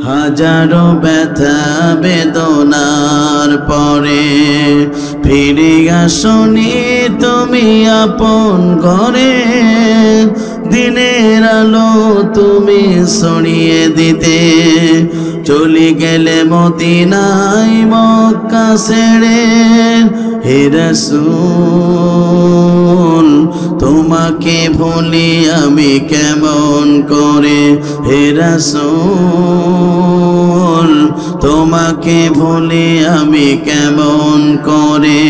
হাজারো ব্যথা বেদনার পরে ফিরে আসনি তুমি আপন ঘরে। দিনের আলো তুমি ছড়িয়ে দিতে চলে গেলে মদিনায় মক্কা ছেড়ে। হে রাসূল তোমাকে ভুলি আমি কেমন করে। হে রাসূল তোমাকে ভুলি আমি কেমন করে।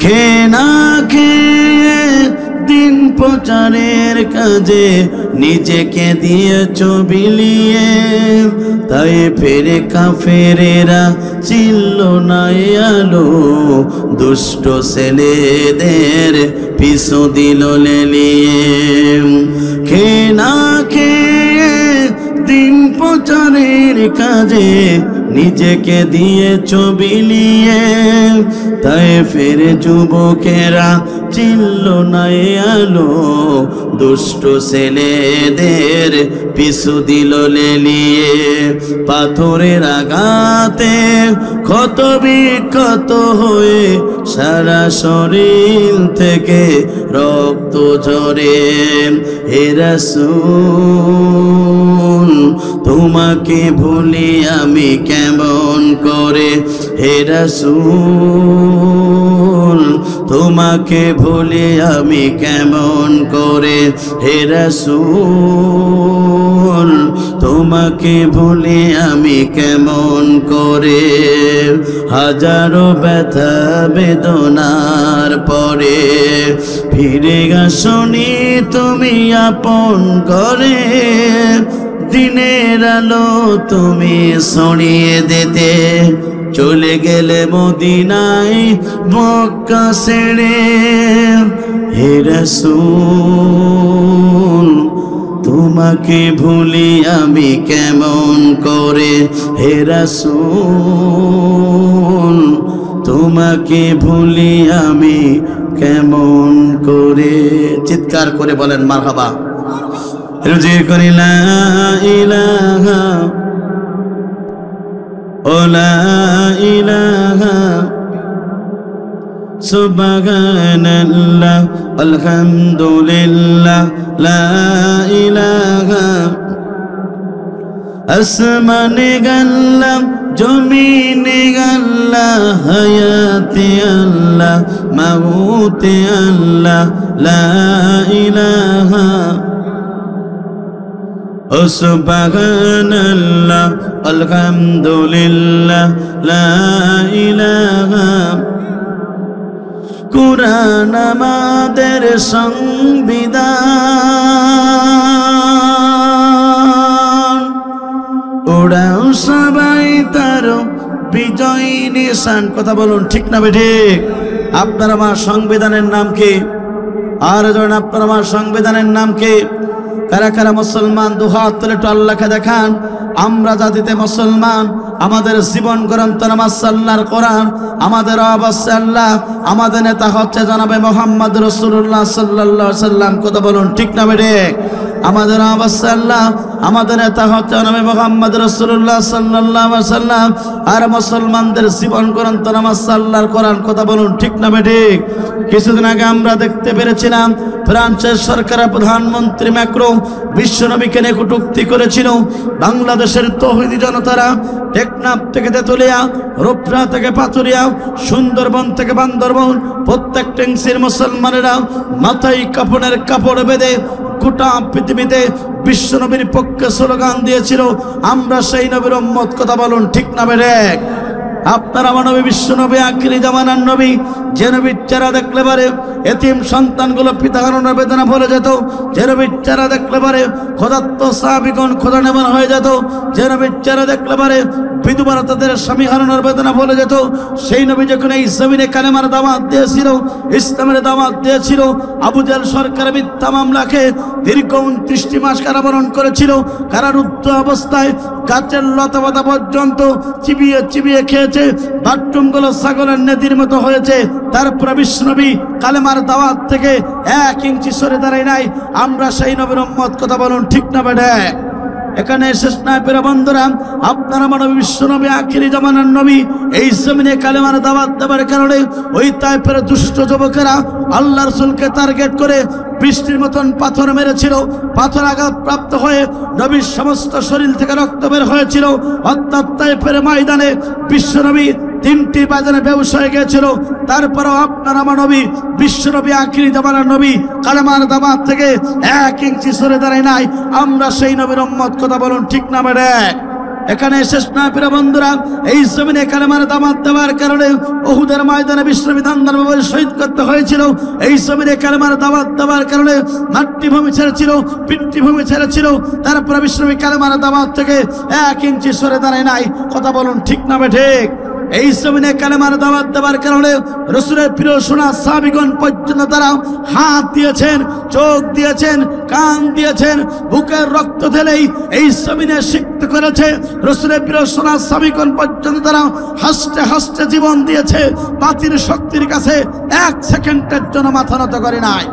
খেয়ে না খেয়ে দিন প্রচারের কাজে নিজেকে দিয়েছ বিলিয়ে। তাই ফেরে কাফেরেরা চিল্ল না আলো দুষ্ট ছেলেদের পিছু দিল লেলিয়ে। খেয়ে না খেয়ে দিন প্রচারের কাজে নিজেকে দিয়েছ বিলিয়ে। তাই ফেরে যুবকেরা চিল্ল না আলো দুষ্ট ছেলেদের পিছু দিল লেলিয়ে। পাথরের আঘাতে ক্ষত বিক্ষত হয়ে সারা শরীর থেকে রক্ত ঝরে। হে রাসূল তোমাকে ভুলি আমি কেমন করে। হে রাসূল তোমাকে ভুলি আমি কেমন করে। হে রাসূল তোমাকে ভুলি আমি কেমন করে। হাজারো ব্যথা বেদনার পরে ফিরে আসনি তুমি আপন ঘরে। দিনের আলো তুমি ছড়িয়ে দিতে চলে গেলে মদিনায় মক্কা ছেড়ে। হে রাসূল তোমাকে ভুলি আমি কেমন করে। হে রাসূল তোমাকে ভুলি আমি কেমন করে। চিৎকার করে বলেন মারহাবা। রুজি করি লা ইলাহা ও লা ইলাহা সুবহানাল্লাহ আলহামদুলিল্লাহ লা ইলাহা। আসমানে গাল্লাম জমিনে গাল্লাহ হায়াতে আল্লাহ মাউতে আল্লাহ লা ইলাহা। ও সুবহানাল্লাহ আলহামদুলিল্লাহ লা ইলাহা। কুরআন আমাদের সংবিধান ওরাও সবাই তার বিজয় নিশান। কথা বলুন ঠিক না বেঠিক? আপনার আমার সংবিধানের নাম কি? আর জন আপনার আমার সংবিধানের নাম কি? কারা কারা মুসলমান দুহাত তুলে একটু আল্লাহকে দেখান। আমরা জাতিতে মুসলমান, আমাদের জীবন গ্রন্থ নামাজ আল্লাহর কোরআন, আমাদের অবশ্যই আল্লাহ, আমাদের নেতা হচ্ছে জনাবে মুহাম্মদ রাসূলুল্লাহ সাল্লাল্লাহু আলাইহি সাল্লাম। কথা বলুন ঠিক না বেঠিক? আমাদের অবশ্যই আল্লাহ, আমাদের নেতা হচ্ছে জনাবে মুহাম্মদ রাসূলুল্লাহ সাল্লাল্লাহু আলাইহি সাল্লাম। আর মুসলমানদের জীবন গ্রন্থ নামাজ আল্লাহর কোরআন। কথা বলুন ঠিক না বেঠিক? কিছুদিন আগে আমরা দেখতে পেরেছিলাম ফ্রান্সের সরকারের প্রধানমন্ত্রী ম্যাক্রো বিশ্বনবীকে নিয়ে কটূক্তি করেছিল। বাংলাদেশের তৌহিদি জনতারা টেকনাফ থেকে তেতুলিয়া, রূপসা থেকে পাথুরিয়া, সুন্দরবন থেকে বান্দরবন প্রত্যেক টেংসির মুসলমানেরা মাথায় কাপড়ের কাপড় বেঁধে গোটা পৃথিবীতে বিশ্বনবীর পক্ষে স্লোগান দিয়েছিল, আমরা সেই নবীর উম্মত। কথা বলুন ঠিক না বেঠিক? আপনার আমার নবী বিশ্বনবী আখিরি জামানার নবী, যে নবীর চেহারা দেখলে পারে এতিম সন্তানগুলো পিতা হারানোর বেদনা ভরে যেত, যে নবীর চেহারা দেখলে পারে খোদাত্ম সাহাবীগণ খোদা নেমান হয়ে যেত, যে নবীর চেহারা দেখলে পারে বিধবারা তাদের স্বামী হারানোর বেদনা ভরে যেত। সেই নবী যখন এই জমিনে কালেমার দাওয়াত দিয়েছিল, ইসলামের দাওয়াত দিয়েছিল, আবু জাহেল সরকার মিথ্যা মামলাকে দীর্ঘ 29টি মাস কারাবরণ করেছিল। কারারুদ্ধ অবস্থায় গাছের লতাপাতা পর্যন্ত চিবিয়ে চিবিয়ে খেয়েছে, বাথরুমগুলো ছাগলের নেদির মতো হয়েছে। তারপরে বিশ্বনবী কালেমার দাওয়াত থেকে 1 ইঞ্চি সরে দাঁড়ায় নাই। আমরা সেই নবীর উম্মত। কথা বলুন ঠিক না বেঠিক? এখানে শেষ নয় প্রিয় বন্ধুরা, আপনারা মানব বিশ্ব নবী আখিরি জামানার নবী এই জমিনে কালেমার দাওয়াত দেওয়ার কারণে ওই তাইফের দুষ্ট যুবকেরা আল্লাহ রাসূলকে টার্গেট করে বৃষ্টির মতন পাথর মেরেছিল। পাথর আঘাত প্রাপ্ত হয়ে নবীর সমস্ত শরীর থেকে রক্ত বের হয়েছিল। অর্থাৎ তাইফের ময়দানে বিশ্বনবী 3টি বাজারে ব্যবসায় গিয়েছিল। তারপরেও আপনার আমার নবী বিশ্বনবী আখিরি জামানার নবী কালেমার দাওয়াত থেকে 1 ইঞ্চি সরে দাঁড়ায় নাই। আমরা সেই নবীর উম্মত, কথা বলুন ঠিক না বেড়ে? এখানে শেষ না প্রিয় বন্ধুরা, এই জমিনে কালেমার দাওয়াত দেওয়ার কারণে উহুদের ময়দানে বিশ্বনবী দাঙ্গার শহীদ করতে হয়েছিল। এই জমিনে কালেমার দাওয়াত দেওয়ার কারণে মাতৃভূমি ছেড়েছিল, পিতৃভূমি ছেড়েছিল। তারপরে বিশ্বনবী কালেমার দাওয়াত থেকে 1 ইঞ্চি সরে দাঁড়ায় নাই। কথা বলুন ঠিক না ঠিক? এই জমিনে কালেমার দাওয়াত দেওয়ার কারণে রাসূলের প্রিয় সোনা সাহাবীগণ পর্যন্ত তারা হাত দিয়েছেন, চোখ দিয়েছেন, কান দিয়েছেন, বুকের রক্ত ঢেলেই এই জমিনে সিক্ত করেছে। রাসূলের প্রিয় সোনা সাহাবীগণ পর্যন্ত তারা হাসতে হাসতে জীবন দিয়েছে। বাতিল শক্তির কাছে 1 সেকেন্ডের জন্য মাথা নত করে নাই।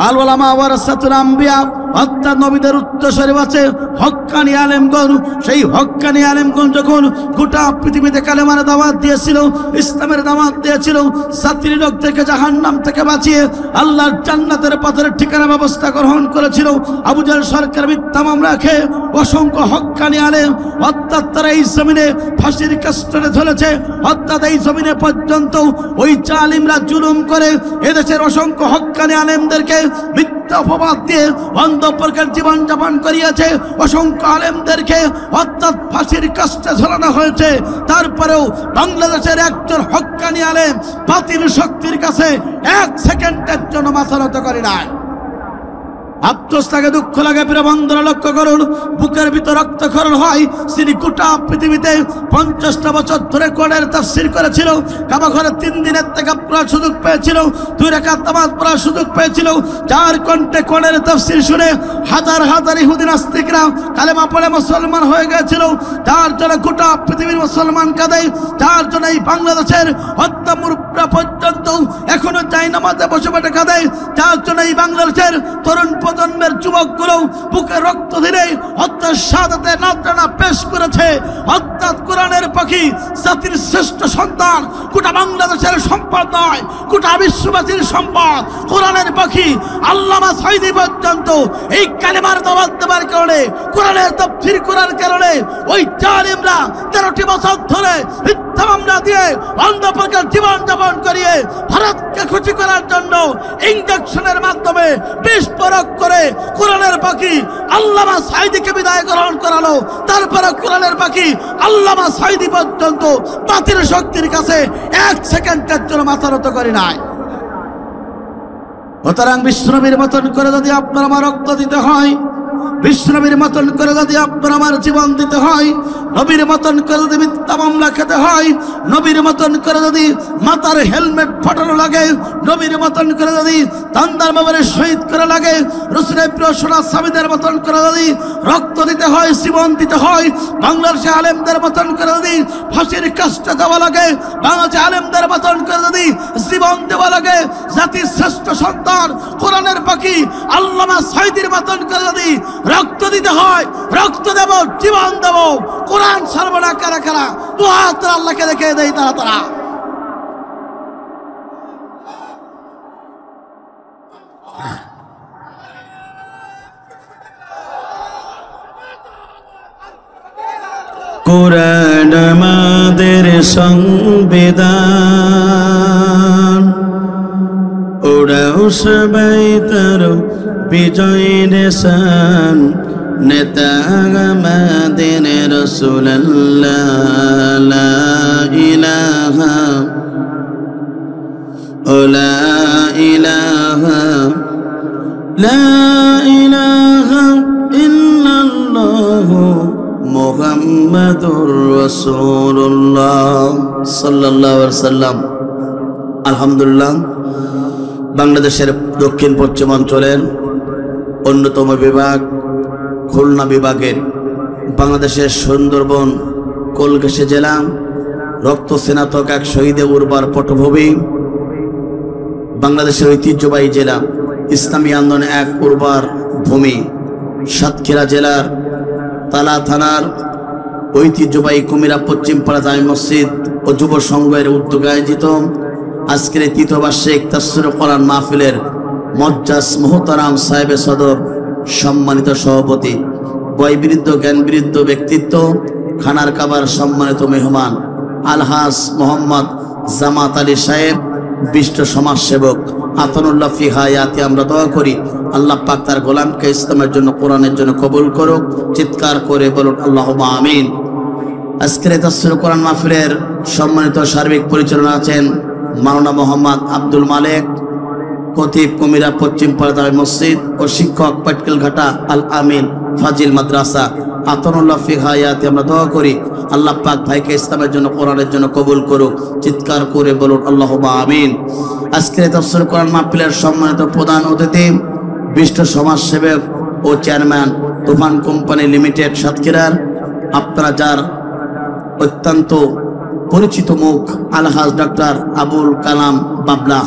আল উলামা ওয়ারাসাতুল আম্বিয়া, অর্থাৎ নবীদের উত্তরসূরি আছে হক্কানি আলেমগণ। সেই হক্কানি আলেমগণ যখন গোটা পৃথিবীতে কালেমার দাওয়াত দিয়েছিল, ইসলামের দাওয়াত দিয়েছিল, জাতির লোকদেরকে জাহান্নাম থেকে বাঁচিয়ে আল্লাহর জান্নাতের পথের ঠিকানা ব্যবস্থা গ্রহণ করেছিল। আবু জাহেল সরকার মিথ্যা মামলা খেয়ে অসংখ্য হক্কানি আলেম, অর্থাৎ তারা এই জমিনে ফাঁসির কাস্টরে ঝুলেছে। অর্থাৎ এই জমিনে পর্যন্ত ওই জালিমরা জুলুম করে এদেশের অসংখ্য হক্কানি আলেমদেরকে মিথ্যা অপবাদ দিয়ে অন্ধপ্রকার জীবন যাপন করিয়েছে। অসংখ্য আলেমদেরকে অর্থাৎ ফাঁসির কাস্টে ঝোলানো হয়েছে। তারপরেও বাংলাদেশের একজন হক্কানি আলেম বাতিল শক্তির কাছে 1 সেকেন্ডের জন্য মাথা নত করে নাই। আফসোস লাগে, দুঃখ লাগে প্রিয় বন্ধুরা, লক্ষ্য করুন। বুকের ভিতর রক্তক্ষরণ হয়। তিনি গোটা পৃথিবীতে 50টা বছর ধরে কোরআনের তাফসীর করেছিল। কাবা ঘরে 3 দিনের থেকে পড়ার সুযোগ পেয়েছিল, 2 রাকাত নামাজ পড়ার সুযোগ পেয়েছিল। 4 কণ্ঠে কোরআনের তাফসীর শুনে হাজার হাজার ইহুদি নাস্তিকরা কালেমা পড়ে মুসলমান হয়ে গিয়েছিল। যার জন্য গোটা পৃথিবীর মুসলমান কাঁদে, যার জন্য এই বাংলাদেশের হত্যা মুরব্বীরা পর্যন্ত এখনো চাই নামাজে বসে বসে কাঁদে, যার জন্য এই বাংলাদেশের তরুণ প্রজন্মের যুবকগুলো বুকে রক্ত ধরে হত্যা শাহাদাতে নজরানা পেশ করেছে। অর্থাৎ কোরআনের পাখি জাতির শ্রেষ্ঠ সন্তান, গোটা বাংলাদেশের সম্পদ নয়, গোটা বিশ্ববাসীর সম্পদ। কোরআনের পাখি আল্লামা সাঈদী পর্যন্ত এই কালেমার দাওয়াত দেওয়ার কারণে, কোরআনের তাফসীর করার কারণে ওই জালিমরা 13টি বছর ধরে মিথ্যা মামলা দিয়ে অন্ধপ্রকার জীবন যাপন করিয়ে ভারতকে খুশি করার জন্য ইনজেকশনের মাধ্যমে বিষ প্রয়োগ করে কোরআনের পাখি আল্লামা সাঈদীকে বিদায় গ্রহণ করালো। তারপরে কোরআনের পাখি আল্লামা সাঈদী পর্যন্ত বাতিল শক্তির কাছে 1 সেকেন্ডের জন্য মাথা নত করে নাই। সুতরাং বিশ্বনবীর মতন করে যদি আপনার আমার রক্ত দিতে হয়, বিশ্বনবীর মতন করে যদি আপনার আমার জীবন দিতে হয়, নবীর মতন করে যদি মিথ্যা মামলা খেতে হয়, নবীর মতন করে যদি মাথার হেলমেট ফাটানো লাগে, নবীর মতন করে যদি তান্দার বাবারে শহীদ করে লাগে, রাসূলের প্রিয় সোনা সাহাবীদের মতন করে যদি রক্ত দিতে হয়, জীবন দিতে হয়, বাংলাদেশে আলেমদের মতন করে যদি ফাঁসির কাস্টে যাওয়া লাগে, বাংলাদেশে আলেমদের মতন করে যদি জীবন দেওয়া লাগে, জাতির শ্রেষ্ঠ সন্তান কোরআনের পাখি আল্লামা সাঈদীর মতন করে যদি রক্ত দিতে হয়, রক্ত দেব, জীবন দেব। কোরআন ছাড়বো না কারা কারা? 2 হাত আল্লাহকে দেখে দেয় তারা তারা। কোরআন আমাদের সংবিধান, ওরাও সবাই তার বিজয় নিশান। নেতা আমাদের রাসূলুল্লাহ, লা ইলাহা লা ইলাহা লা ইলাহা ইল্লাল্লাহ মুহাম্মাদুর রাসূলুল্লাহ সাল্লাল্লাহু আলাইহি ওয়াসাল্লাম। আলহামদুলিল্লাহ, বাংলাদেশের দক্ষিণ পশ্চিমাঞ্চলের অন্যতম বিভাগ খুলনা বিভাগের বাংলাদেশের সুন্দরবন কলকাতা জেলা রক্ত স্নাতক এক শহীদে উর্বর পটভূমি, বাংলাদেশের ঐতিহ্যবাহী জেলা, ইসলামী আন্দোলনে এক উর্বর ভূমি, সাতক্ষীরা জেলার তালা থানার ঐতিহ্যবাহী কুমিরা পশ্চিমপাড়া জামে মসজিদ ও যুব সংঘের উদ্যোগে আয়োজিত আজকের তৃতীয় বার্ষিক তাফসীর কোরআন মাহফিলের মজ্জাজ মুহতারাম সাহেবে সদর সম্মানিত সভাপতি, বয়বৃদ্ধ জ্ঞানবৃদ্ধ ব্যক্তিত্ব, খানার কাবার সম্মানিত মেহমান আলহাজ মোহাম্মদ জামাত আলী সাহেব, বিশিষ্ট সমাজসেবক আতানুল্লাহ ফি হায়াতি, আমরা দোয়া করি আল্লাহ পাক তার গোলামকে ইসলামের জন্য কোরআনের জন্য কবুল করুক। চিৎকার করে বলুন আল্লাহুম্মা আমিন। আজকের তাফসীর কোরআন মাহফিলের সম্মানিত সার্বিক পরিচালনা আছেন মাওলানা মোহাম্মদ আব্দুল মালেক, খতিব কুমিরা পশ্চিমপাড়া জামে মসজিদ ও শিক্ষক পাটকেলঘাটা আল আমিন ফাজিল মাদ্রাসা আতানুল্লাহ ফি হায়াতি, আমরা দোয়া করি আল্লাহ পাক ভাইকে ইসলামের জন্য কোরআনের জন্য কবুল করুক। চিৎকার করে বলুন আল্লাহুম্মা আমিন। আজকের তাফসীর কোরআন মাহফিলের সম্মানিত প্রধান অতিথি, বিশিষ্ট সমাজসেবক ও চেয়ারম্যান তুফান কোম্পানি লিমিটেড সাতক্ষীরার, আপনারা যার অত্যন্ত পরিচিত মুখ আলহাজ ডক্টর আবুল কালাম বাবলা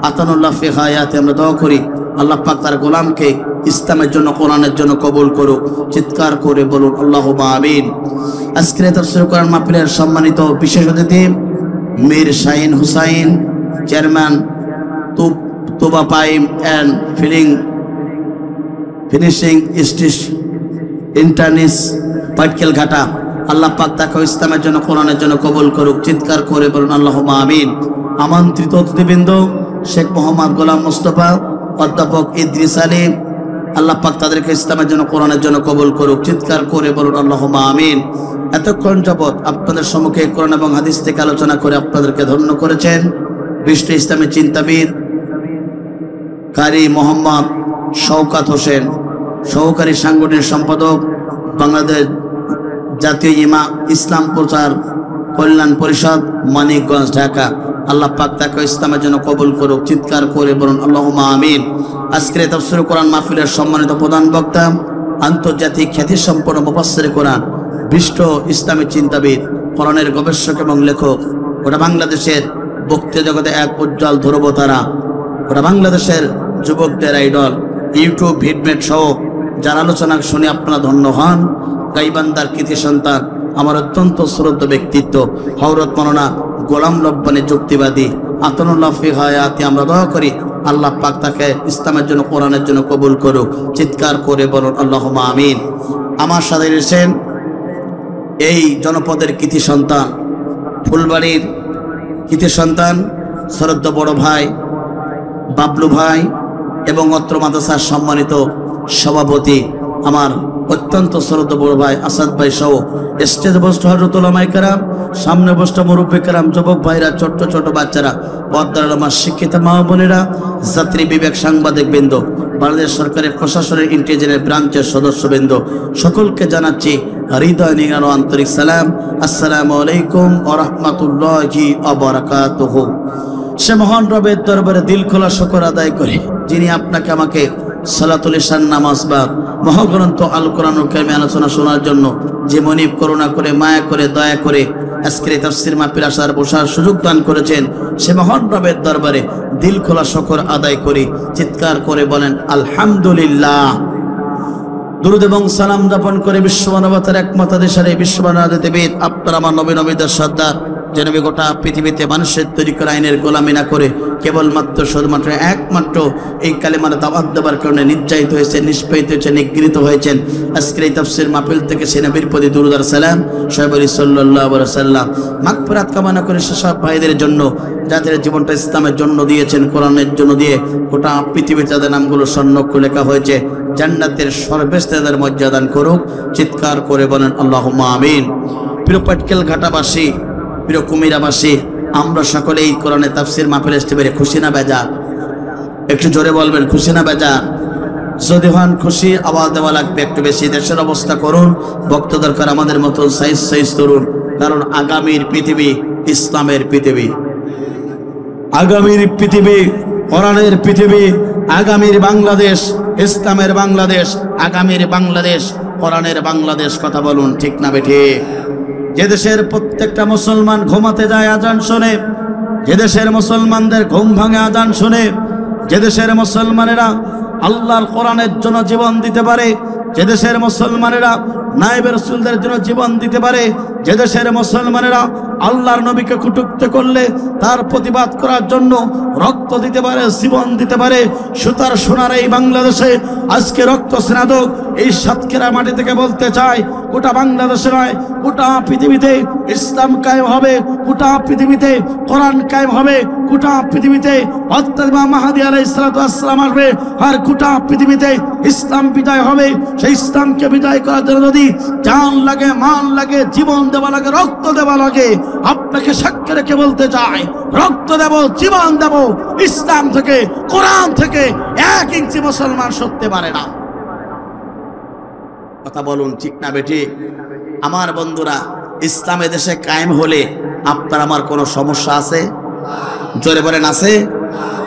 আতানুল্লাহ ফি হায়াতি, আমরা দোয়া করি আল্লাহ পাক তার গোলামকে ইসলামের জন্য কোরআনের জন্য কবুল করুক। চিৎকার করে বলুন আল্লাহুম্মা আমিন। আজকের তাফসীর কোরআন মাহফিলের সম্মানিত বিশেষ অতিথি Mir Shahin Hussain, chairman Tuba pipe and finishing ইন্টারনিস পাটকেলঘাটা, আল্লাহ পাক তাকে ইসলামের জন্য কোরআনের জন্য কবুল করুক। চিৎকার করে বলুন আল্লাহুম্মা আমিন। আমন্ত্রিত অতিথিবৃন্দ শেখ মোহাম্মদ গোলাম মুস্তফা, অধ্যাপক ইদ্রিস আলী, আল্লাহ পাক তাদেরকে ইসলামের জন্য কোরআনের জন্য কবুল করুক। চিৎকার করে বলুন আল্লাহুম্মা আমিন। এতক্ষণ যাবৎ আপনাদের সম্মুখে কোরআন এবং হাদিস থেকে আলোচনা করে আপনাদেরকে ধন্য করেছেন বিশিষ্ট ইসলামী চিন্তাবিদ কারি মোহাম্মদ শওকাত হোসেন, সহকারী সাংগঠনিক সম্পাদক বাংলাদেশ জাতীয় ইসলাম প্রচার কল্যাণ পরিষদ, মানিকগঞ্জ, ঢাকা। আল্লাহ পাক তাকে ইসলামের জন্য কবুল করুক। চিৎকার করে বলুন আল্লাহুম্মা আমিন। আজকের তাফসীর কোরআন মাহফিলের সম্মানিত প্রধান বক্তা, আন্তর্জাতিক খ্যাতিসম্পন্ন মুফাসসির কোরআন, বিশিষ্ট ইসলামী চিন্তাবিদ, কোরআনের গবেষক এবং লেখক, গোটা বাংলাদেশের বক্তৃতা জগতে এক উজ্জ্বল ধ্রুবতারা, গোটা বাংলাদেশের যুবকদের আইডল, ইউটিউব হিটমেট সহ যার আলোচনা শুনে আপনারা ধন্য হন। গাইবান্দার কৃতি সন্তান, আমার অত্যন্ত শ্রদ্ধ ব্যক্তিত্ব হযরত মাওলানা গোলাম রব্বানী যুক্তিবাদী আতানুল্লাহ ফি হায়াতি, আমরা দোয়া করি আল্লাহ পাক তাকে ইসলামের জন্য কোরআনের জন্য কবুল করুক। চিৎকার করে বলুন আল্লাহুম্মা আমিন। আমার সাথে রয়েছেন এই জনপদের কৃতি সন্তান, ফুলবাড়ির কৃতি সন্তান, শ্রদ্ধ বড় ভাই বাবলু ভাই এবং অত্র মাদ্রাসার সম্মানিত সভাপতি আমার অত্যন্ত শ্রদ্ধ বড় ভাই আসাদ ভাই সহ স্টেজে বসত হযরত উলামায়ে কেরাম, সামনে বসত মুরব্বী কেরাম, যুবক ভাইরা, ছোট ছোট বাচ্চারা, পর্দার আমার শিক্ষিত মা বোনেরা, যাত্রী বিবেক সাংবাদিক বৃন্দ, বাংলাদেশ সরকারের প্রশাসনের ইন্টেলিজেন্স ব্রাঞ্চের সদস্যবৃন্দ, সকলকে জানাচ্ছি হৃদয় নিগানো আন্তরিক সালাম। আসসালামু আলাইকুম ওয়া রাহমাতুল্লাহি ওয়া বারাকাতুহু। সে মহান রবের দরবারে দিল খোলা শুকর আদায় করে যিনি আপনাকে আমাকে সালাতুল ইশার নামাজ বা মহাগ্রন্থ আল কোরআনুল কারীম আলোচনা শোনার জন্য যে মনিব করুণা করে মায়া করে দয়া করে আজকের এই তাফসীর মাহফিল আসার বসার সুযোগ দান করেছেন, সে মহান রবের দরবারে দিল খোলা শুকর আদায় করি। চিৎকার করে বলেন আলহামদুলিল্লাহ। দুরূদ এবং সালাম যাপন করে বিশ্বমানবতার একমাত্র দেশের বিশ্বমানবতাবিদ আপনার আমার নবীদের সর্দার যে নবী গোটা পৃথিবীতে মানুষের তৈরি করে আইনের গোলামি না করে কেবলমাত্র শুধুমাত্র একমাত্র এই কালেমার দাওয়াত দেওয়ার কারণে নির্যাতিত হয়েছে, নিষ্পেষিত হয়েছে, নিগৃহীত হয়েছেন। আজকের এই তাফসীর মাহফিল থেকে সে নবীর প্রতি দুরূদ আর সালাম সাহেবী সাল্লাল্লাহু আলাইহি ওয়াসাল্লাম মাগফিরাত কামনা করে সেসব ভাইদের জন্য যাদের জীবনটা ইসলামের জন্য দিয়েছেন, কোরআনের জন্য দিয়ে গোটা পৃথিবীতে তাদের নামগুলো স্বর্ণাক্ষরে লেখা হয়েছে, জান্নাতের সর্বশ্রেষ্ঠ তাদের মর্যাদা দান করুক। চিৎকার করে বলেন আল্লাহুম্মা আমিন। প্রিয় পাটকেলঘাটাবাসী, প্রিয় কুমিরাবাসী, আমরা সকলে এই কোরআনের তাফসীর মাহফিলে আসতে পেরে খুশি না বেজার? একটু জোরে বলবেন খুশি না বেজার? যদি হন খুশি আওয়াজ দেওয়া লাগবে একটু বেশি। দেশের অবস্থা করুন, বক্তা দরকার আমাদের মতো সাইজ তরুণ, কারণ আগামীর পৃথিবী ইসলামের পৃথিবী, আগামীর পৃথিবী কোরআনের পৃথিবী, আগামীর বাংলাদেশ ইসলামের বাংলাদেশ, আগামীর বাংলাদেশ কোরআনের বাংলাদেশ। কথা বলুন ঠিক না বেঠিক? যে দেশের প্রত্যেকটা মুসলমান ঘুমাতে যায় আজান শুনে, যে দেশের মুসলমানদের ঘুম ভাঙে আজান শুনে, যে দেশের মুসলমানেরা আল্লাহর কোরআনের জন্য জীবন দিতে পারে, যে দেশের মুসলমানেরা নায়েবে রাসূলদের জন্য জীবন দিতে পারে, যে দেশের মুসলমানেরা আল্লাহর নবীকে কটূক্তি করলে তার প্রতিবাদ করার জন্য রক্ত দিতে পারে, জীবন দিতে পারে, সুতার সোনার এই বাংলাদেশে আজকে রক্ত স্নাতক এই সাতক্ষীরা মাটি থেকে বলতে চাই, গোটা বাংলাদেশে নয়, গোটা পৃথিবীতে ইসলাম কায়েম হবে, গোটা পৃথিবীতে কোরআন কায়েম হবে, গোটা পৃথিবীতে অর্থাৎ ইমাম মাহদী আলাইহিস সালাতু ওয়াস সালাম আসবে, আর গোটা পৃথিবীতে ইসলাম বিজয় হবে। সেই ইসলামকে বিজয় করার জন্য যদি জান লাগে, মান লাগে, জীবন দেওয়া লাগে, রক্ত দেওয়া লাগে, আপনাকে সাক্ষী রেখে বলতে চাই, রক্ত দেব, জীবন দেব, ইসলাম থেকে, কোরআন থেকে 1 ইঞ্চি মুসলমান সরতে পারে না। কথা বলুন ঠিক না বেঠিক? আমার বন্ধুরা, ইসলামে দেশে কায়েম হলে আপনার আমার কোনো সমস্যা আছে? জোরে বলেন আছে?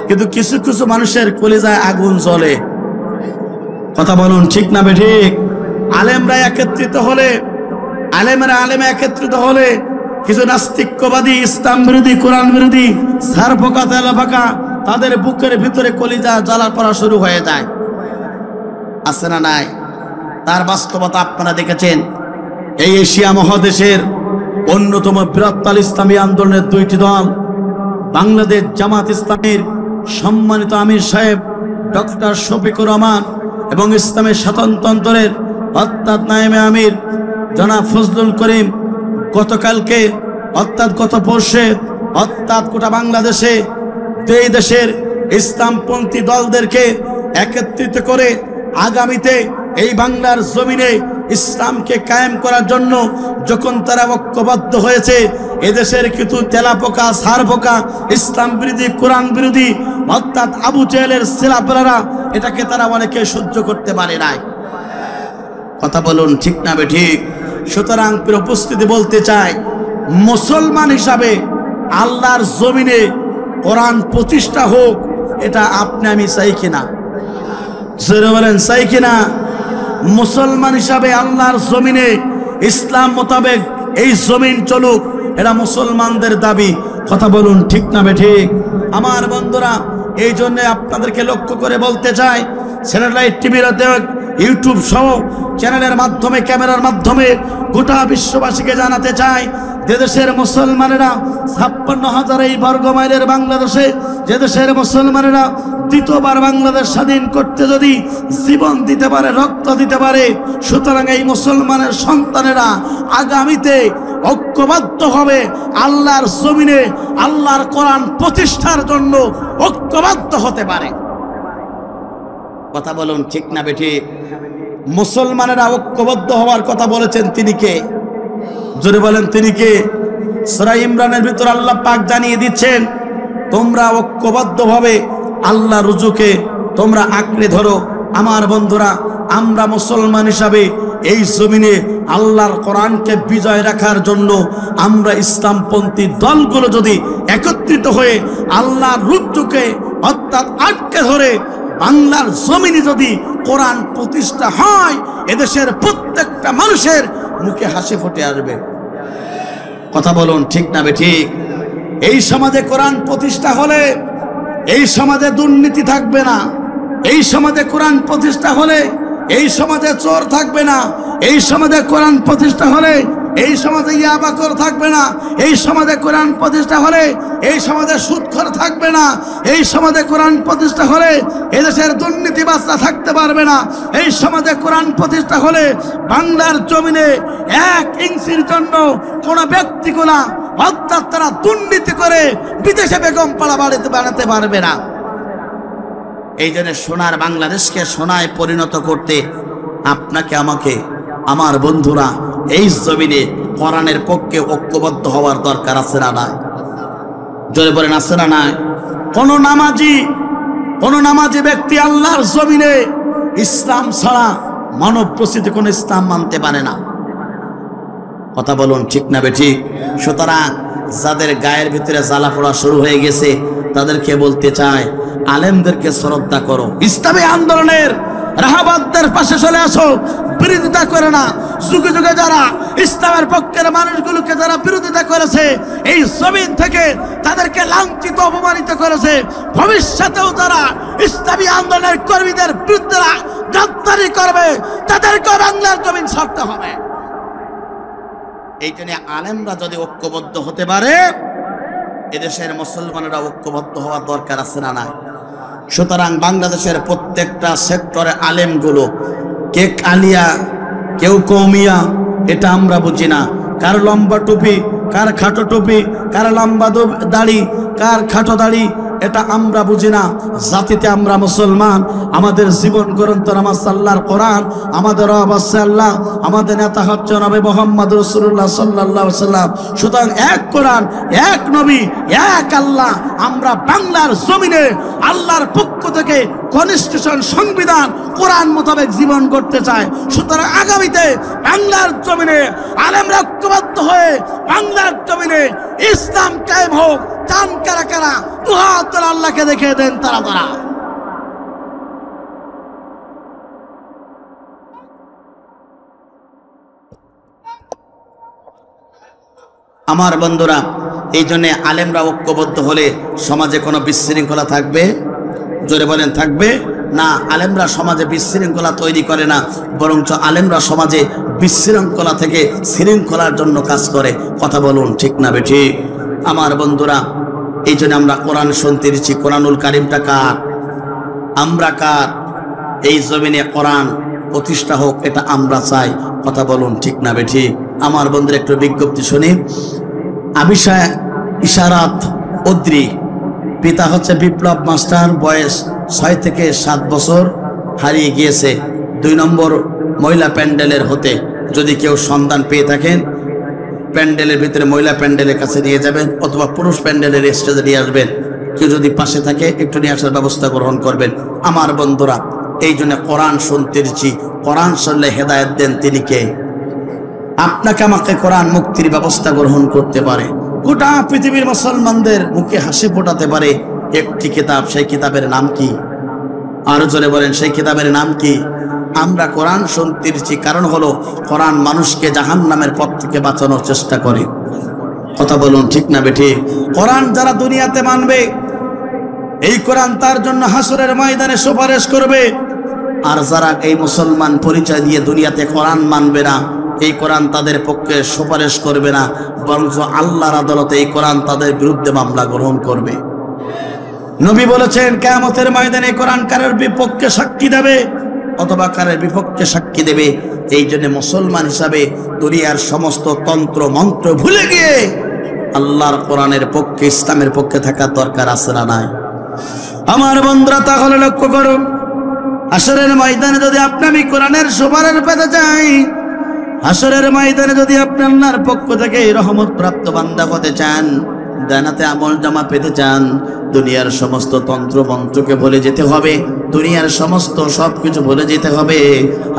কিন্তু কিছু কিছু মানুষের কলিজায় আগুন জ্বলে। কথা বলুন ঠিক না বেঠিক? আলেমরা একত্রিত হলে, আলেমরা একত্রিত হলে কিছু নাস্তিক্যবাদী, ইসলাম বিরোধী, কোরআন বিরোধী, সারফোকা তেলাফাকা, তাদের বুকের ভিতরে কলিজা জ্বালা পড়া শুরু হয়ে যায়। আছে না নাই? তার বাস্তবতা আপনারা দেখেছেন। এই এশিয়া মহাদেশের অন্যতম বৃহত্তর ইসলামী আন্দোলনের 2টি দল, বাংলাদেশ জামাত ইসলামীর সম্মানিত আমির সাহেব ডক্টর শফিকুর রহমান এবং ইসলামের স্বতন্ত্রের অর্থাৎ নায়েবে আমির জনাব ফজলুল করিম গতকালকে অর্থাৎ গত পরশে অর্থাৎ গোটা বাংলাদেশে এই দেশের ইসলামপন্থী দলদেরকে একত্রিত করে আগামীতে এই বাংলার জমিনে ইসলামকে কায়েম করার জন্য যখন তারা ঐক্যবদ্ধ হয়েছে, এদেশের কিছু তেলাপোকা, সারপোকা, ইসলাম বিরোধী, কোরআন বিরোধী অর্থাৎ আবু জেহেলের ছেলেপেলেরা এটাকে তারা অনেকে সহ্য করতে পারে নাই। কথা বলুন ঠিক না বেঠিক? সুতরাং উপস্থিতি বলতে চাই, মুসলমান হিসাবে আল্লাহর জমিনে কোরআন প্রতিষ্ঠা হোক, এটা আপনি আমি চাই কিনা? জোরে বলেন চাই কিনা? মুসলমান হিসাবে আল্লাহর জমিনে ইসলাম মোতাবেক এই জমিন চলুক, এটা মুসলমানদের দাবি। কথা বলুন ঠিক না বেঠিক? আমার বন্ধুরা, এই জন্য আপনাদেরকে লক্ষ্য করে বলতে চাই, স্যাটেলাইট টিভির, ইউটিউব সহ চ্যানেলের মাধ্যমে, ক্যামেরার মাধ্যমে গোটা বিশ্ববাসীকে জানাতে চাই, যে দেশের মুসলমানেরা 56,000 এই বর্গ মাইলের বাংলাদেশে, যে দেশের মুসলমানেরা দ্বিতীয়বার বাংলাদেশ স্বাধীন করতে যদি জীবন দিতে পারে, রক্ত দিতে পারে, সুতরাং এই মুসলমানের সন্তানেরা আগামীতে ঐক্যবদ্ধ হবে, আল্লাহর জমিনে আল্লাহর কোরআন প্রতিষ্ঠার জন্য ঐক্যবদ্ধ হতে পারে। কথা বলুন ঠিক না বেঠিক? মুসলমানেরা ঐক্যবদ্ধ হওয়ার কথা বলেছেন, তিনি কে? জোরে বলেন তিনি কে? সূরা ইমরানের ভিতর আল্লাহ পাক জানিয়ে দিচ্ছেন, তোমরা ঐক্যবদ্ধভাবে আল্লাহ রুজুকে তোমরা আঁকড়ে ধরো। আমার বন্ধুরা, আমরা মুসলমান হিসাবে এই জমিনে আল্লাহর কোরআনকে বিজয় রাখার জন্য আমরা ইসলামপন্থী দলগুলো যদি একত্রিত হয়ে আল্লাহর রুজুকে অর্থাৎ আটকে ধরে বাংলার জমিনে যদি কোরআন প্রতিষ্ঠা হয়, এদেশের প্রত্যেকটা মানুষের মুখে হাসি ফুটে আসবে। কথা বলুন ঠিক না বেঠিক? এই সমাজে কোরআন প্রতিষ্ঠা হলে এই সমাজে দুর্নীতি থাকবে না, এই সমাজে কোরআন প্রতিষ্ঠা হলে এই সমাজে চোর থাকবে না, এই সমাজে কোরআন প্রতিষ্ঠা হলে এই সমাজে ইয়াবাকর থাকবে না, এই সমাজে কোরআন প্রতিষ্ঠা হলে এই সমাজে সুদখোর থাকবে না, এই সমাজে কোরআন প্রতিষ্ঠা হলে এদেশের দুর্নীতিবাজরা থাকতে পারবে না, এই সমাজে কোরআন প্রতিষ্ঠা হলে বাংলার জমিনে 1 ইঞ্চির জন্য কোনো ব্যক্তিগুলা অর্থাৎ তারা দুর্নীতি করে বিদেশে বেগম পাড়া বানাতে পারবে না। এই জন্য সোনার বাংলাদেশকে সোনায় পরিণত করতে আপনাকে আমাকে, আমার বন্ধুরা, এই জমিনে কোরআনের পক্ষে ঐক্যবদ্ধ হওয়ার দরকার আছে না নাই? জোরে বলেন আছে না নাই? কোন নামাজি ব্যক্তি আল্লাহর জমিনে ইসলাম ছাড়া মানব প্রসিদ্ধ কোন ইসলাম মানতে পারে না। কথা বলুন ঠিক না বেঠিক? সুতরাং যাদের গায়ের ভিতরে জ্বালা পোড়া শুরু হয়ে গেছে তাদেরকে বলতে চাই, আলেমদেরকে শ্রদ্ধা করো। ইসলামী আন্দোলনের রাহাবাদদের পাশে চলে আসো, বিরোধিতা করে না। যুগে যুগে যারা ইসলামের পক্ষের মানুষগুলোকে যারা বিরোধিতা করেছে, এই জমিন থেকে তাদেরকে লাঞ্ছিত অপমানিত করেছে, ভবিষ্যতেও যারা ইসলামী আন্দোলনের কর্মীদের বিরুদ্ধে গ্রেফতারি করবে তাদেরকে বাংলার জমিন ছাড়তে হবে। এই জন্য আলেমরা যদি ঐক্যবদ্ধ হতে পারে, এদেশের মুসলমানেরা ঐক্যবদ্ধ হওয়ার দরকার আছে না নাই? সুতরাং বাংলাদেশের প্রত্যেকটা সেক্টরে আলেমগুলো, কে কালিয়া কেউ কৌমিয়া, এটা আমরা বুঝি না। কার লম্বা টুপি, কার খাটো টুপি, কার লম্বা দাড়ি, কার খাটো দাড়ি, এটা আমরা বুঝি না। জাতিতে আমরা মুসলমান, আমাদের জীবন গ্রন্থ নামাজ আল্লাহর কোরআন, আমাদের রব আছে আল্লাহ, আমাদের নেতা হচ্ছে নবী মুহাম্মদ রাসূলুল্লাহ সাল্লাল্লাহু আলাইহি ওয়াসাল্লাম। সুতরাং এক কোরআন, এক নবী, এক আল্লাহ। আমরা বাংলার জমিনে আল্লাহর পক্ষ থেকে কনস্টিটিউশন, সংবিধান, কোরআন মোতাবেক জীবন করতে চায়। সুতরাং আগামীতে বাংলার জমিনে আলেমরা ঐক্যবদ্ধ হয়ে বাংলার জমিনে ইসলাম কায়েম হোক। চান কারা কারা? দুহাত আল্লাহকে দেখিয়ে দেন তারা তারা। আমার বন্ধুরা, এই জন্য আলেমরা ঐক্যবদ্ধ হলে সমাজে কোনো বিশৃঙ্খলা থাকবে? জোরে বলেন, থাকবে না? আলেমরা সমাজে বিশৃঙ্খলা তৈরি করে না, বরঞ্চ আলেমরা সমাজে বিশৃঙ্খলা থেকে শৃঙ্খলার জন্য কাজ করে। কথা বলুন ঠিক না বেঠিক? আমার বন্ধুরা, এই জন্য আমরা কোরআন শুনতে দিচ্ছি। কোরআনুল কারিমটা কার? আমরা কার? এই জমিনে কোরআন প্রতিষ্ঠা হোক, এটা আমরা চাই। কথা বলুন ঠিক না বেঠিক? আমার বন্ধুরা, একটু বিজ্ঞপ্তি শুনি। আবিশা ইশারাত উদ্রি, পিতা হচ্ছে বিপ্লব মাস্টার, বয়স 6 থেকে 7 বছর, হারিয়ে গিয়েছে 2 নম্বর মহিলা প্যান্ডেলের হতে। যদি কেউ সন্ধান পেয়ে থাকেন, প্যান্ডেলের ভিতরে মহিলা প্যান্ডেলের কাছে নিয়ে যাবেন, অথবা পুরুষ প্যান্ডেলের স্টেজে নিয়ে আসবেন। কেউ যদি পাশে থাকে একটু নিয়ে আসার ব্যবস্থা গ্রহণ করবেন। আমার বন্ধুরা, এই জন্য কোরআন শুনতে দিচ্ছি। কোরআন শুনলে হেদায়েত দেন তিনি কে? আপনাকে আমাকে কোরআন মুক্তির ব্যবস্থা গ্রহণ করতে পারে, গোটা পৃথিবীর মুসলমানদের মুখে হাসি ফোটাতে পারে একটি কিতাব। সেই কিতাবের নাম কি? আরো জোরে বলেন, সেই কিতাবের নাম কি? আমরা কোরআন শুনতে দিচ্ছি, কারণ হলো কোরআন মানুষকে জাহান্নামের পথ থেকে বাঁচানোর চেষ্টা করে। কথা বলুন ঠিক না বেঠিক? কোরআন যারা দুনিয়াতে মানবে, এই কোরআন তার জন্য হাসরের ময়দানে সুপারিশ করবে। আর যারা এই মুসলমান পরিচয় দিয়ে দুনিয়াতে কোরআন মানবে না, এই কোরআন তাদের পক্ষে সুপারিশ করবে না, বরঞ্চ আল্লাহর আদালতে এই কোরআন তাদের বিরুদ্ধে মামলা গ্রহণ করবে। নবী বলেছেন, কিয়ামতের ময়দানে কোরআন কারের বিপক্ষে সাক্ষী দেবে অথবা কারের বিপক্ষে সাক্ষী দেবে। এই জন্য মুসলমান হিসাবে দুনিয়ার সমস্ত তন্ত্র মন্ত্র ভুলে গিয়ে আল্লাহর কোরআনের পক্ষে, ইসলামের পক্ষে থাকার দরকার আছে না নাই? আমার বন্ধুরা, তাহলে লক্ষ্য করুন, হাসরের ময়দানে যদি আপনি আমি কোরআনের সুপারিশ পেতে চাই, হাসরের ময়দানে যদি আপনি আল্লাহর পক্ষ থেকে রহমত প্রাপ্ত বান্দা হতে চান, জান্নাতে আমল জামা পেতে চান, দুনিয়ার সমস্ত তন্ত্র মন্ত্রকে ভুলে যেতে হবে, দুনিয়ার সমস্ত সবকিছু ভুলে যেতে হবে।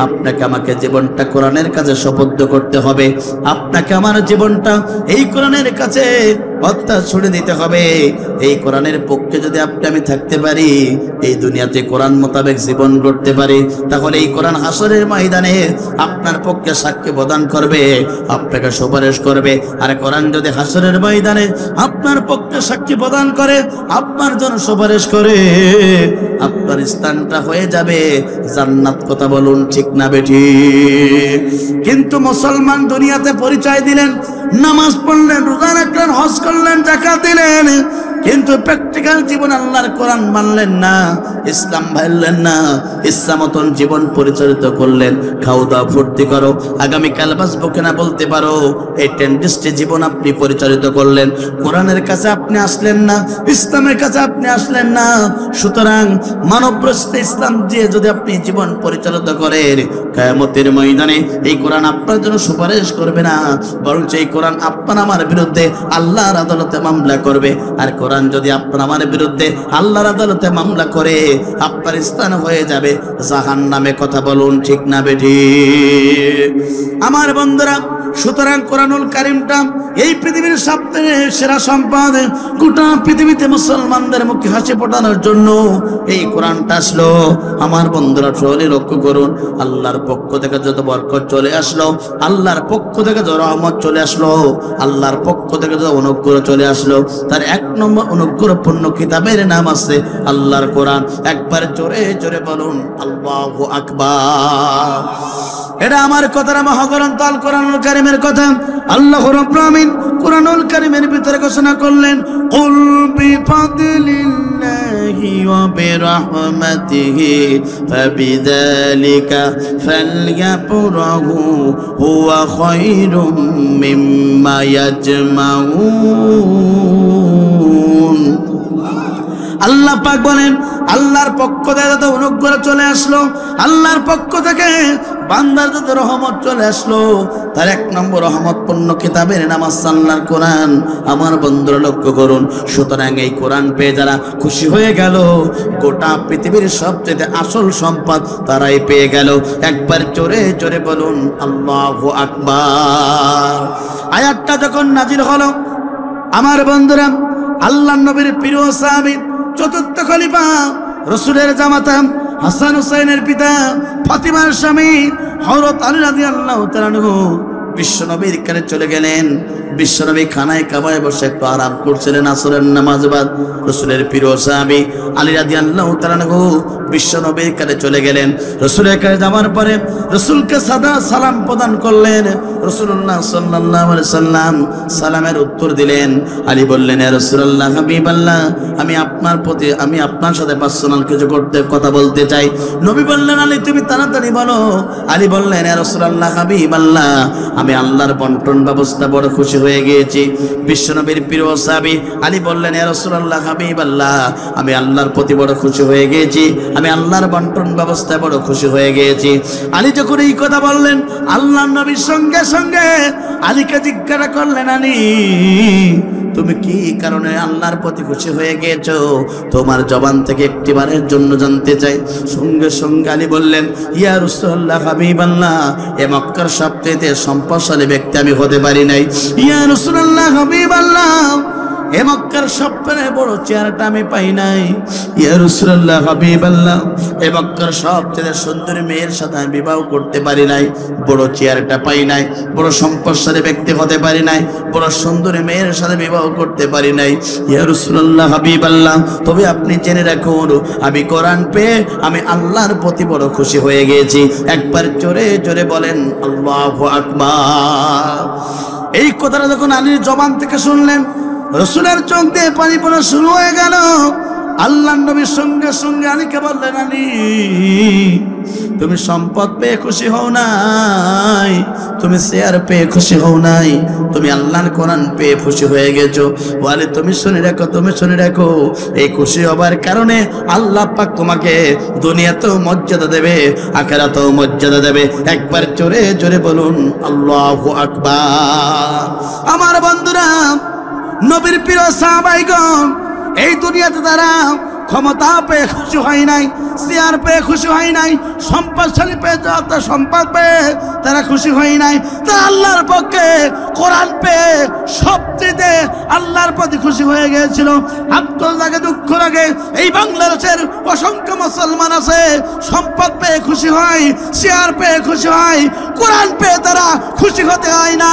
আপনাকে আমাকে জীবনটা কোরআনের কাছে সুবদ্ধ করতে হবে। আপনাকে আমার জীবনটা এই কোরআনের কাছে অর্থাৎ ছুড়ে দিতে হবে। এই কোরআনের পক্ষে যদি আপনি আমি থাকতে পারি, এই দুনিয়াতে কোরআন মোতাবেক জীবন গড়তে পারি, তাহলে এই কোরআন হাসরের ময়দানে আপনার পক্ষে সাক্ষী প্রদান করবে, আপনাকে সুপারিশ করবে। আর কোরআন যদি হাসরের ময়দানে আপনার পক্ষে সাক্ষী প্রদান করে, আপনার জন্য সুপারিশ করে, আপনার স্থানটা হয়ে যাবে জান্নাত। কথা বলুন ঠিক না বেঠিক? কিন্তু মুসলমান দুনিয়াতে পরিচয় দিলেন, নামাজ পড়লেন, রোজা রাখলেন, হজ করলেন, যাকাত দিলেন, কিন্তু প্র্যাকটিক্যাল জীবন আল্লাহর কোরআন মানলেন না, ইসলাম ভাবলেন না, ইচ্ছা মতন জীবন পরিচালিত করলেন। খাও দাও ফুর্তি করো, আগামীকাল বাঁচবো কিনা বলতে পারো, এই টেন্ডিস্টে জীবন আপনি পরিচালিত করলেন। কোরআনের কাছে আপনি আসলেন না, ইসলামের কাছে আপনি আসলেন না। সুতরাং মানবরচিত ইসলাম দিয়ে যদি আপনি জীবন পরিচালিত করেন, কিয়ামতের ময়দানে এই কোরআন আপনার জন্য সুপারিশ করবে না, বরং এই কোরআন আপনার আমার বিরুদ্ধে আল্লাহর আদালতে মামলা করবে। আর কোরআন যদি আপনার আমার বিরুদ্ধে আল্লাহর আদালতে মামলা করে, আপনার স্থান হয়ে যাবে জাহান্নামে। কথা বলুন ঠিক না বেঠিক? আমার বন্ধুরা, সুতরাং কোরআনুল কারীমটা এই পৃথিবীর সবথেকে সেরা সম্পদ। গোটা পৃথিবীতে মুসলমানদের মুখে হাসি ফোটানোর জন্য এই কোরআনটা আসলো। আমার বন্ধুরা চলে লক্ষ্য করুন, আল্লাহর পক্ষ থেকে যত বরকত চলে আসলো, আল্লাহর পক্ষ থেকে যত রহমত চলে আসলো, আল্লাহর পক্ষ থেকে যত অনুগ্রহ চলে আসলো, তার এক নম্বর অনুগ্রহপূর্ণ কিতাবের নাম আছে আল্লাহর কোরআন। একবার জোরে জোরে বলুন আল্লাহু আকবার। এটা আমার কথা না, মহাগ্রন্থ আল কোরআনুল কারীমের কথা। আল্লাহ রাব্বুল আমিন কোরআনুল কারীমের ভিতরে ঘোষণা করলেন, কুল বিফাদলিল্লাহি ওয়া বিরহমাতিহি ফাবিযালিকা ফালইফরাহু হুয়া খায়রুম মিম্মা ইয়াজমাউন। আল্লাহ পাক বলেন, আল্লাহর পক্ষ থেকে যত অনুগ্রহ চলে আসলো, আল্লাহর পক্ষ থেকে বান্দার যত রহমত চলে আসলো, তার এক নম্বর রহমতপূর্ণ কিতাবের নাম আল্লাহর কোরআন। আমার বন্ধুরা লক্ষ্য করুন, সুতরাং এই কোরআন পেয়ে যারা খুশি হয়ে গেল, গোটা পৃথিবীর সবচেয়ে আসল সম্পদ তারাই পেয়ে গেল। একবার জোরে জোরে বলুন আল্লাহু আকবার। আয়াতটা যখন নাজিল হলো, আমার বন্ধুরা, আল্লাহ নবীর প্রিয় সাহাবী, চতুর্থ খলিফা, রাসূলের জামাতা, হাসান হুসাইনের পিতা, ফাতিমার স্বামী হযরত আলী রাদিয়াল্লাহু তাআলা আনহু বিশ্বনবীর কাছে চলে গেলেন। বিশ্বনবী খানায় কাবায় বসে একটু আরাম করছিলেন আসরের নামাজ বাদ। রাসূলের প্রিয় সাহাবী আলী রাদিয়াল্লাহু তাআলা আনহু বিশ্বনবীর কাছে চলে গেলেন। রাসূলের কাছে যাওয়ার পরে রাসূলকে সাদা সালাম প্রদান করলেন। রাসূলুল্লাহ সাল্লাল্লাহু আলাইহি সাল্লাম সালামের উত্তর দিলেন। আলী বললেন, ইয়া রাসূলুল্লাহ, হাবিবাল্লাহ, আমি আপনার সাথে পার্সোনাল কিছু কথা বলতে চাই। নবী বললেন, আলী তুমি তাড়াতাড়ি বলো। আলী বললেন, ইয়া রাসূলুল্লাহ, হাবিবাল্লাহ, আমি আল্লাহর বন্টন ব্যবস্থা বড় খুশি হয়ে গিয়েছি। বিশ্বনবীর প্রিয় সাহাবী আলী বললেন, ইয়া রাসূলুল্লাহ, হাবিবাল্লাহ, আমি আল্লাহর প্রতি বড় খুশি হয়ে গিয়েছি, আমি আল্লাহর বন্টন ব্যবস্থায় বড় খুশি হয়ে গিয়েছি। আলী যখন এই কথা বললেন, আল্লাহর নবীর সঙ্গে সঙ্গে আলীকে জিজ্ঞাসা করলেন, আলী তুমি কি কারণে আল্লাহর প্রতি খুশি হয়ে গিয়েছো? তোমার জবান থেকে একটিবারের জন্য জানতে চাই। সঙ্গে সঙ্গে আলী বললেন, ইয়া রাসূলুল্লাহ, হাবিবাল্লাহ, এ মক্কার সবচেয়ে সম্পদশালী ব্যক্তি আমি হতে পারি নাই। ইয়া রাসূলুল্লাহ, হাবিবাল্লাহ, এ মক্কার সবচেয়ে বড় চেয়ারটা আমি পাই নাই। ইয়া রাসূলুল্লাহ, হাবিবাল্লাহ, এ মক্কার সবচেয়ে সুন্দরী মেয়ের সাথে আমি বিবাহ করতে পারি নাই, বড় চেয়ারটা পাই নাই, বড় সম্পদশালী ব্যক্তি হতে পারি নাই, বড় সুন্দরী মেয়ের সাথে বিবাহ করতে পারি নাই। ইয়া রাসূলুল্লাহ, হাবিবাল্লাহ, তবে আপনি জেনে রাখুন, আমি কোরআন পেয়ে আমি আল্লাহর প্রতি বড় খুশি হয়ে গিয়েছি। একবার জোরে জোরে বলেন আল্লাহু আকবার। এই কথাটা যখন আলীর জবান থেকে শুনলেন, রাসূলের চোখ দিয়ে পানি পড়া শুরু হয়ে গেল। আল্লাহর নবীর সঙ্গে সঙ্গে আলীকে বললেন, আলী তুমি সম্পদ পেয়ে খুশি হও নাই, তুমি চেয়ার পেয়ে খুশি হও নাই, তুমি আল্লাহর কোরআন পেয়ে খুশি হয়ে গেছো। বলে তুমি শুনে রাখো, তুমি শুনে রাখো, এই খুশি হবার কারণে আল্লাহ পাক তোমাকে দুনিয়াতেও মর্যাদা দেবে, আখিরাতেও মর্যাদা দেবে। একবার জোরে জোরে বলুন আল্লাহু আকবার। আমার বন্ধুরা, নবীর প্রিয় সাহাবাইগণ, এই দুনিয়াতে তারা ক্ষমতা পেয়ে খুশি হয় নাই, চেয়ার পেয়ে খুশি হয় নাই, সম্পদশালী পেয়ে সম্পদ পেয়ে তারা খুশি হয় নাই, তারা আল্লাহর পক্ষে কোরআন পেয়ে সবচেয়ে আল্লাহর প্রতি খুশি হয়ে গিয়েছিল। আব্দুল লাগে, দুঃখ লাগে, এই বাংলাদেশের অসংখ্য মুসলমান আছে, সম্পদ পেয়ে খুশি হয়, চেয়ার পেয়ে খুশি হয়, কোরআন পেয়ে তারা খুশি হতে হয় না।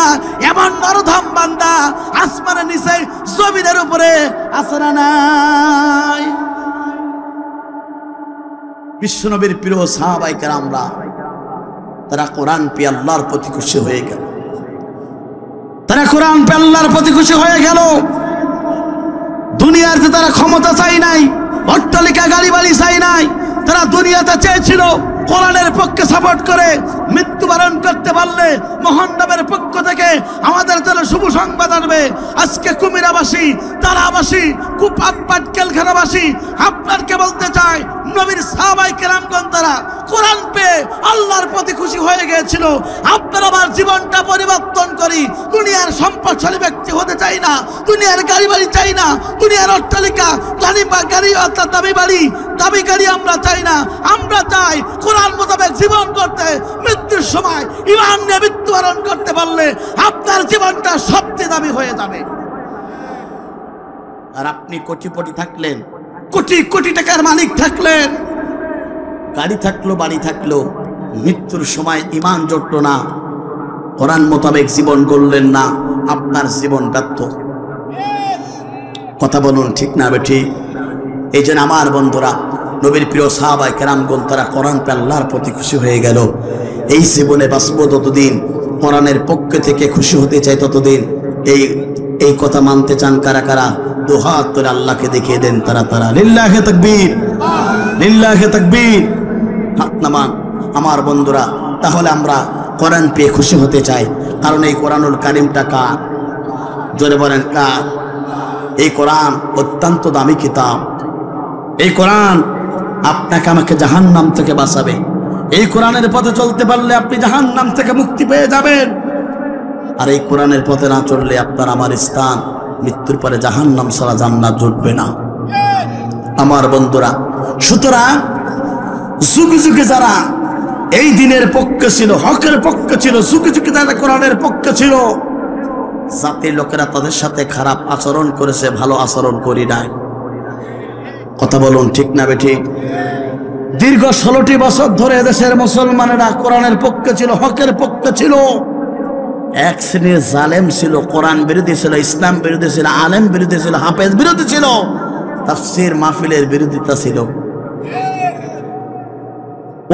এমন নরধম বান্দা আসমানের নিচে জমিনের উপরে আছে না নাই? বিশ্বনবীর প্রিয় সাহাবায়ে কেরামরা তারা কোরআন পেয়ে আল্লাহর প্রতি খুশি হয়ে গেল, তারা কোরআন পেয়ে আল্লাহর প্রতি খুশি হয়ে গেল। দুনিয়াতে তারা ক্ষমতা চাই নাই, অট্টালিকা গাড়ি বাড়ি চাই নাই, তারা দুনিয়াতে চেয়েছিল কোরআনের পক্ষে সাপোর্ট করে মৃত্যুবরণ করতে পারলে মহানবীর পক্ষ থেকে আমাদের জন্য শুভ সংবাদ আসবে। আজকে কুমিরাবাসী, তারাবাসী, কুপাত পাটকেলখানাবাসী আপনাকে বলতে চাই, নবীর সাহাবায়ে কেরামগণ তারা কোরআন পেয়ে আল্লাহর প্রতি খুশি হয়ে গিয়েছিল। আপনার আমার জীবনটা পরিবর্তন করে করি, দুনিয়ার সম্পদশালী ব্যক্তি হতে চাই না, দুনিয়ার গাড়ি বাড়ি চাই না, দুনিয়ার অট্টালিকা গাড়ি অর্থাৎ দামি বাড়ি দামি গাড়ি আমরা চাই না। আমরা চাই কোরআন মোতাবেক জীবন করতে, মৃত্যুর সময় ঈমান নিয়ে মৃত্যুবরণ করতে পারলে আপনার জীবনটা সবচেয়ে দামি হয়ে যাবে। আর আপনি কোটিপতি থাকলেন, কোটি কোটি টাকার মালিক থাকলেন, গাড়ি থাকলো বাড়ি থাকলো, মৃত্যুর সময় ঈমান জুটল না, কোরআন মোতাবেক জীবন গড়লেন না, আপনার জীবন ব্যর্থ। কথা বলুন ঠিক না বেঠিক? এই জন্য আমার বন্ধুরা, নবীর প্রিয় সাহাবায়ে কেরামগণ তারা কোরআন পেয়ে আল্লাহর প্রতি খুশি হয়ে গেল। এই জীবনে বাঁচবো যতদিন, কোরআনের পক্ষ থেকে খুশি হতে চাই ততদিন। এই কথা মানতে চান কারা কারা? দুহাত তুলে আল্লাহকে দেখিয়ে দেন তারা তারা। লিল্লাহে তাকবীর, লিল্লাহে তাকবীর। হাত নামান আমার বন্ধুরা। তাহলে আমরা কোরআন পেয়ে খুশি হতে চাই, কারণ এই কোরআনুল কারীমটা কার? জোরে বলেন কার? এই কোরআন অত্যন্ত দামি কিতাব। এই কোরআন আপনাকে আমাকে জাহান্নাম থেকে বাঁচাবে। এই কোরআনের পথে চলতে পারলে আপনি জাহান্নাম থেকে মুক্তি পেয়ে যাবেন। আর এই কোরআনের পথে না চললে আপনার আমার স্থান মৃত্যুর পরে জাহান্নাম ছাড়া জান্নাত জুটবে না আমার বন্ধুরা। সুতরাং যুগে যুগে যারা এই দিনের পক্ষে ছিল, হকের পক্ষে ছিল, যুগে যুগে যারা কোরআনের পক্ষে ছিল, জাতির লোকেরা তাদের সাথে খারাপ আচরণ করেছে, ভালো আচরণ করি নাই। কথা বলুন ঠিক না বেঠিক? দীর্ঘ 16টি বছর ধরে দেশের মুসলমানেরা কোরআনের পক্ষে ছিল, হকের পক্ষে ছিল। এক শ্রেণীর জালেম ছিল, কোরআন বিরোধী ছিল, ইসলাম বিরোধী ছিল, আলেম বিরোধী ছিল, হাফেজ বিরোধী ছিল, তাফসীর মাহফিলের বিরোধিতা ছিল।